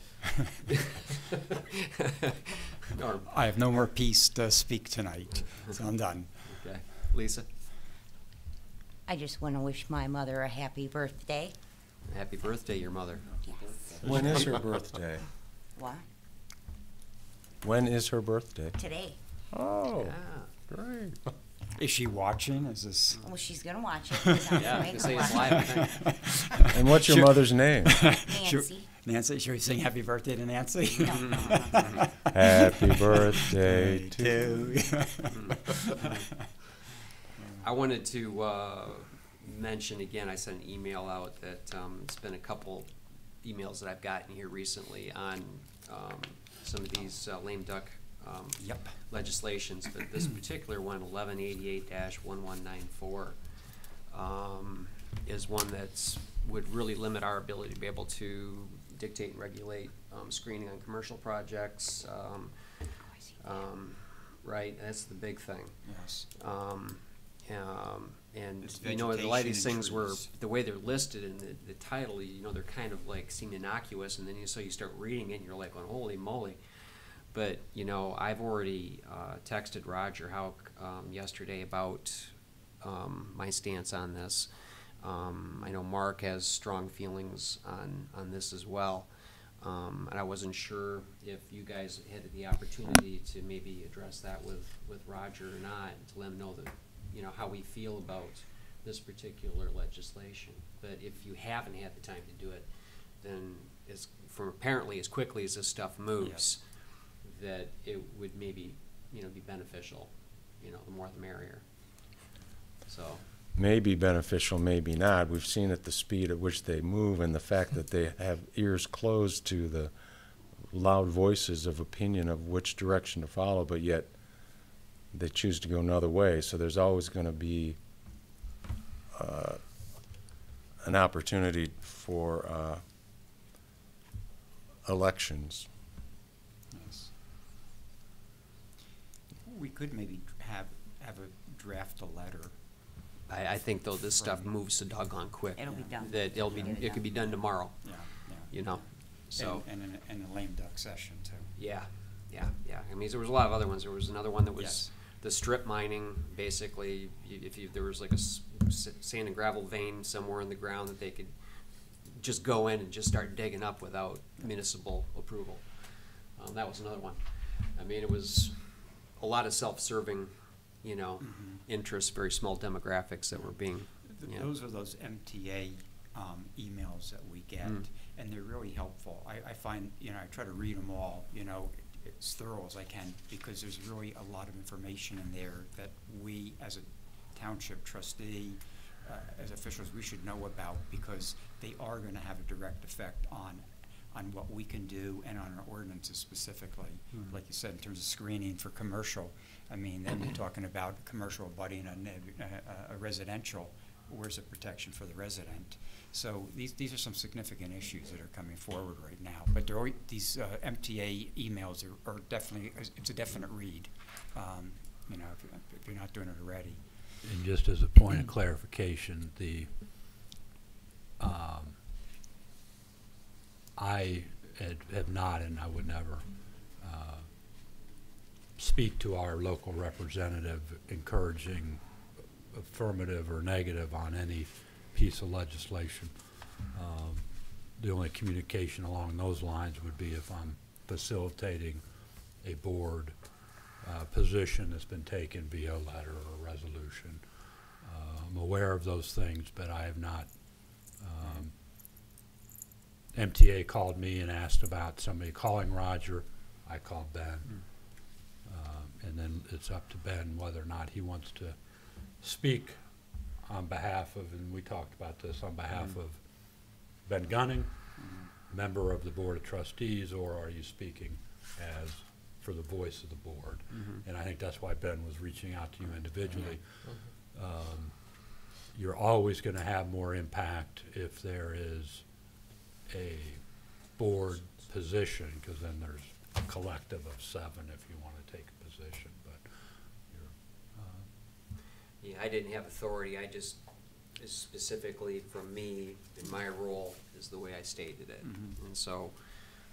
Norm, I have no more peace to speak tonight, so I'm done. okay. Lisa, I just want to wish my mother a happy birthday. happy birthday, your mother. Yes. When is her birthday? What? When is her birthday? Today. Oh, Yeah. great. Is she watching? Is this? Well, she's going to watch it. 'cause I'm Yeah, gonna you make can her say it's watch live, I it. think. And what's your Sure. mother's name? Nancy. Nancy, should we sing happy birthday to Nancy? No, no. Happy birthday to to. I wanted to mention again, I sent an email out that it's been a couple emails that I've gotten here recently on some of these lame duck Yep. legislations, but this particular one, 1188-1194, is one that's would really limit our ability to be able to dictate and regulate screening on commercial projects. Right, that's the big thing. Yes. And It's you know, a lot of these vegetation and things were trees. the way they're listed in the title. You know, they're kind of like seem innocuous, and then you start reading it, and you're like, "Well, holy moly!" But you know, I've already texted Roger Hauk yesterday about my stance on this. I know Mark has strong feelings on this as well, and I wasn't sure if you guys had the opportunity to maybe address that with Roger or not, to let him know that, you know, how we feel about this particular legislation. But if you haven't had the time to do it, then apparently as quickly as this stuff moves, that it would maybe, be beneficial, the more the merrier. So. May be beneficial, maybe not. We've seen at the speed at which they move and the fact that they have ears closed to the loud voices of opinion of which direction to follow, but yet they choose to go another way. So there's always going to be an opportunity for elections. Yes. We could maybe have a draft a letter. I think though this stuff moves so doggone quick. It'll be done. That it could be done tomorrow, Yeah. so. And a lame duck session too. Yeah. I mean, there was a lot of other ones. There was another one that was Yes. the strip mining. Basically, there was like a sand and gravel vein somewhere in the ground that they could just go in and just start digging up without municipal approval. That was another one. I mean, it was a lot of self-serving, interests, very small demographics that were being. Those are those MTA emails that we get, and they're really helpful. I find, I try to read them all, as thorough as I can, because there's really a lot of information in there that we, as a township trustee, as officials, we should know about, because they are going to have a direct effect on what we can do and on our ordinances specifically. Like you said, in terms of screening for commercial, I mean, then you're talking about commercial abutting a residential. Where's the protection for the resident? So these are some significant issues that are coming forward right now. But these MTA emails are definitely, it's a definite read, if you're not doing it already. And just as a point of clarification, I have not, and I would never speak to our local representative encouraging affirmative or negative on any piece of legislation. The only communication along those lines would be if I'm facilitating a board position that's been taken via a letter or a resolution. I'm aware of those things, but I have not. MTA called me and asked about somebody calling Roger. I called Ben. And then it's up to Ben whether or not he wants to speak on behalf of, and we talked about this, on behalf of Ben Gunning, member of the Board of Trustees, or are you speaking as for the voice of the board? And I think that's why Ben was reaching out to you individually. You're always going to have more impact if there is a board position, because then there's a collective of 7 if you want to take a position. But Yeah, I didn't have authority. I just, specifically from me, in my role, is the way I stated it. And so,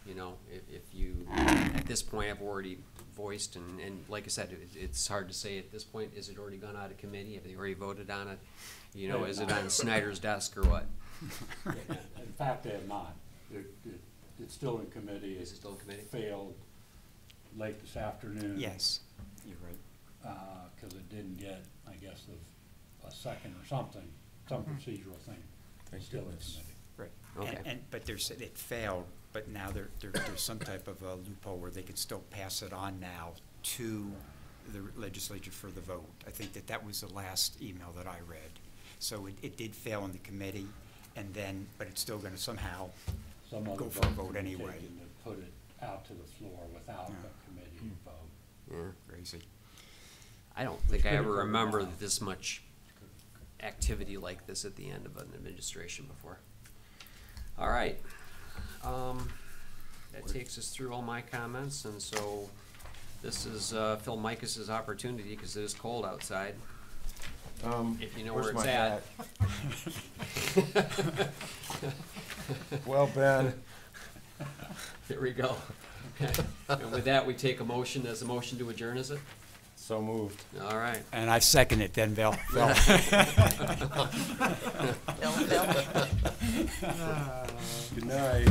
if you, at this point, I've already voiced, and like I said, it's hard to say at this point, is it already gone out of committee? Have they already voted on it? Is it on Snyder's desk or what? in fact, they have not. It's still in committee. Is it still in committee? Failed late this afternoon. Yes, you're right. Because it didn't get, I guess, a second or something, some procedural thing. It's still in committee. Right. Okay. But it failed, but now there's some type of a loophole where they can still pass it on now to the legislature for the vote. I think that was the last email that I read. So it did fail in the committee, and then, but it's still going to somehow go for a vote anyway. To put it out to the floor without a committee vote. Yeah. Crazy. I don't think I ever remember this much activity like this at the end of an administration before. All right. That takes us through all my comments, and so this is Phil Micus's opportunity, because it is cold outside. If you know where it's at. Well, Ben. Here we go. And with that, we take a motion. As a motion to adjourn, is it? So moved. All right. And I second it then, Bill. Good night.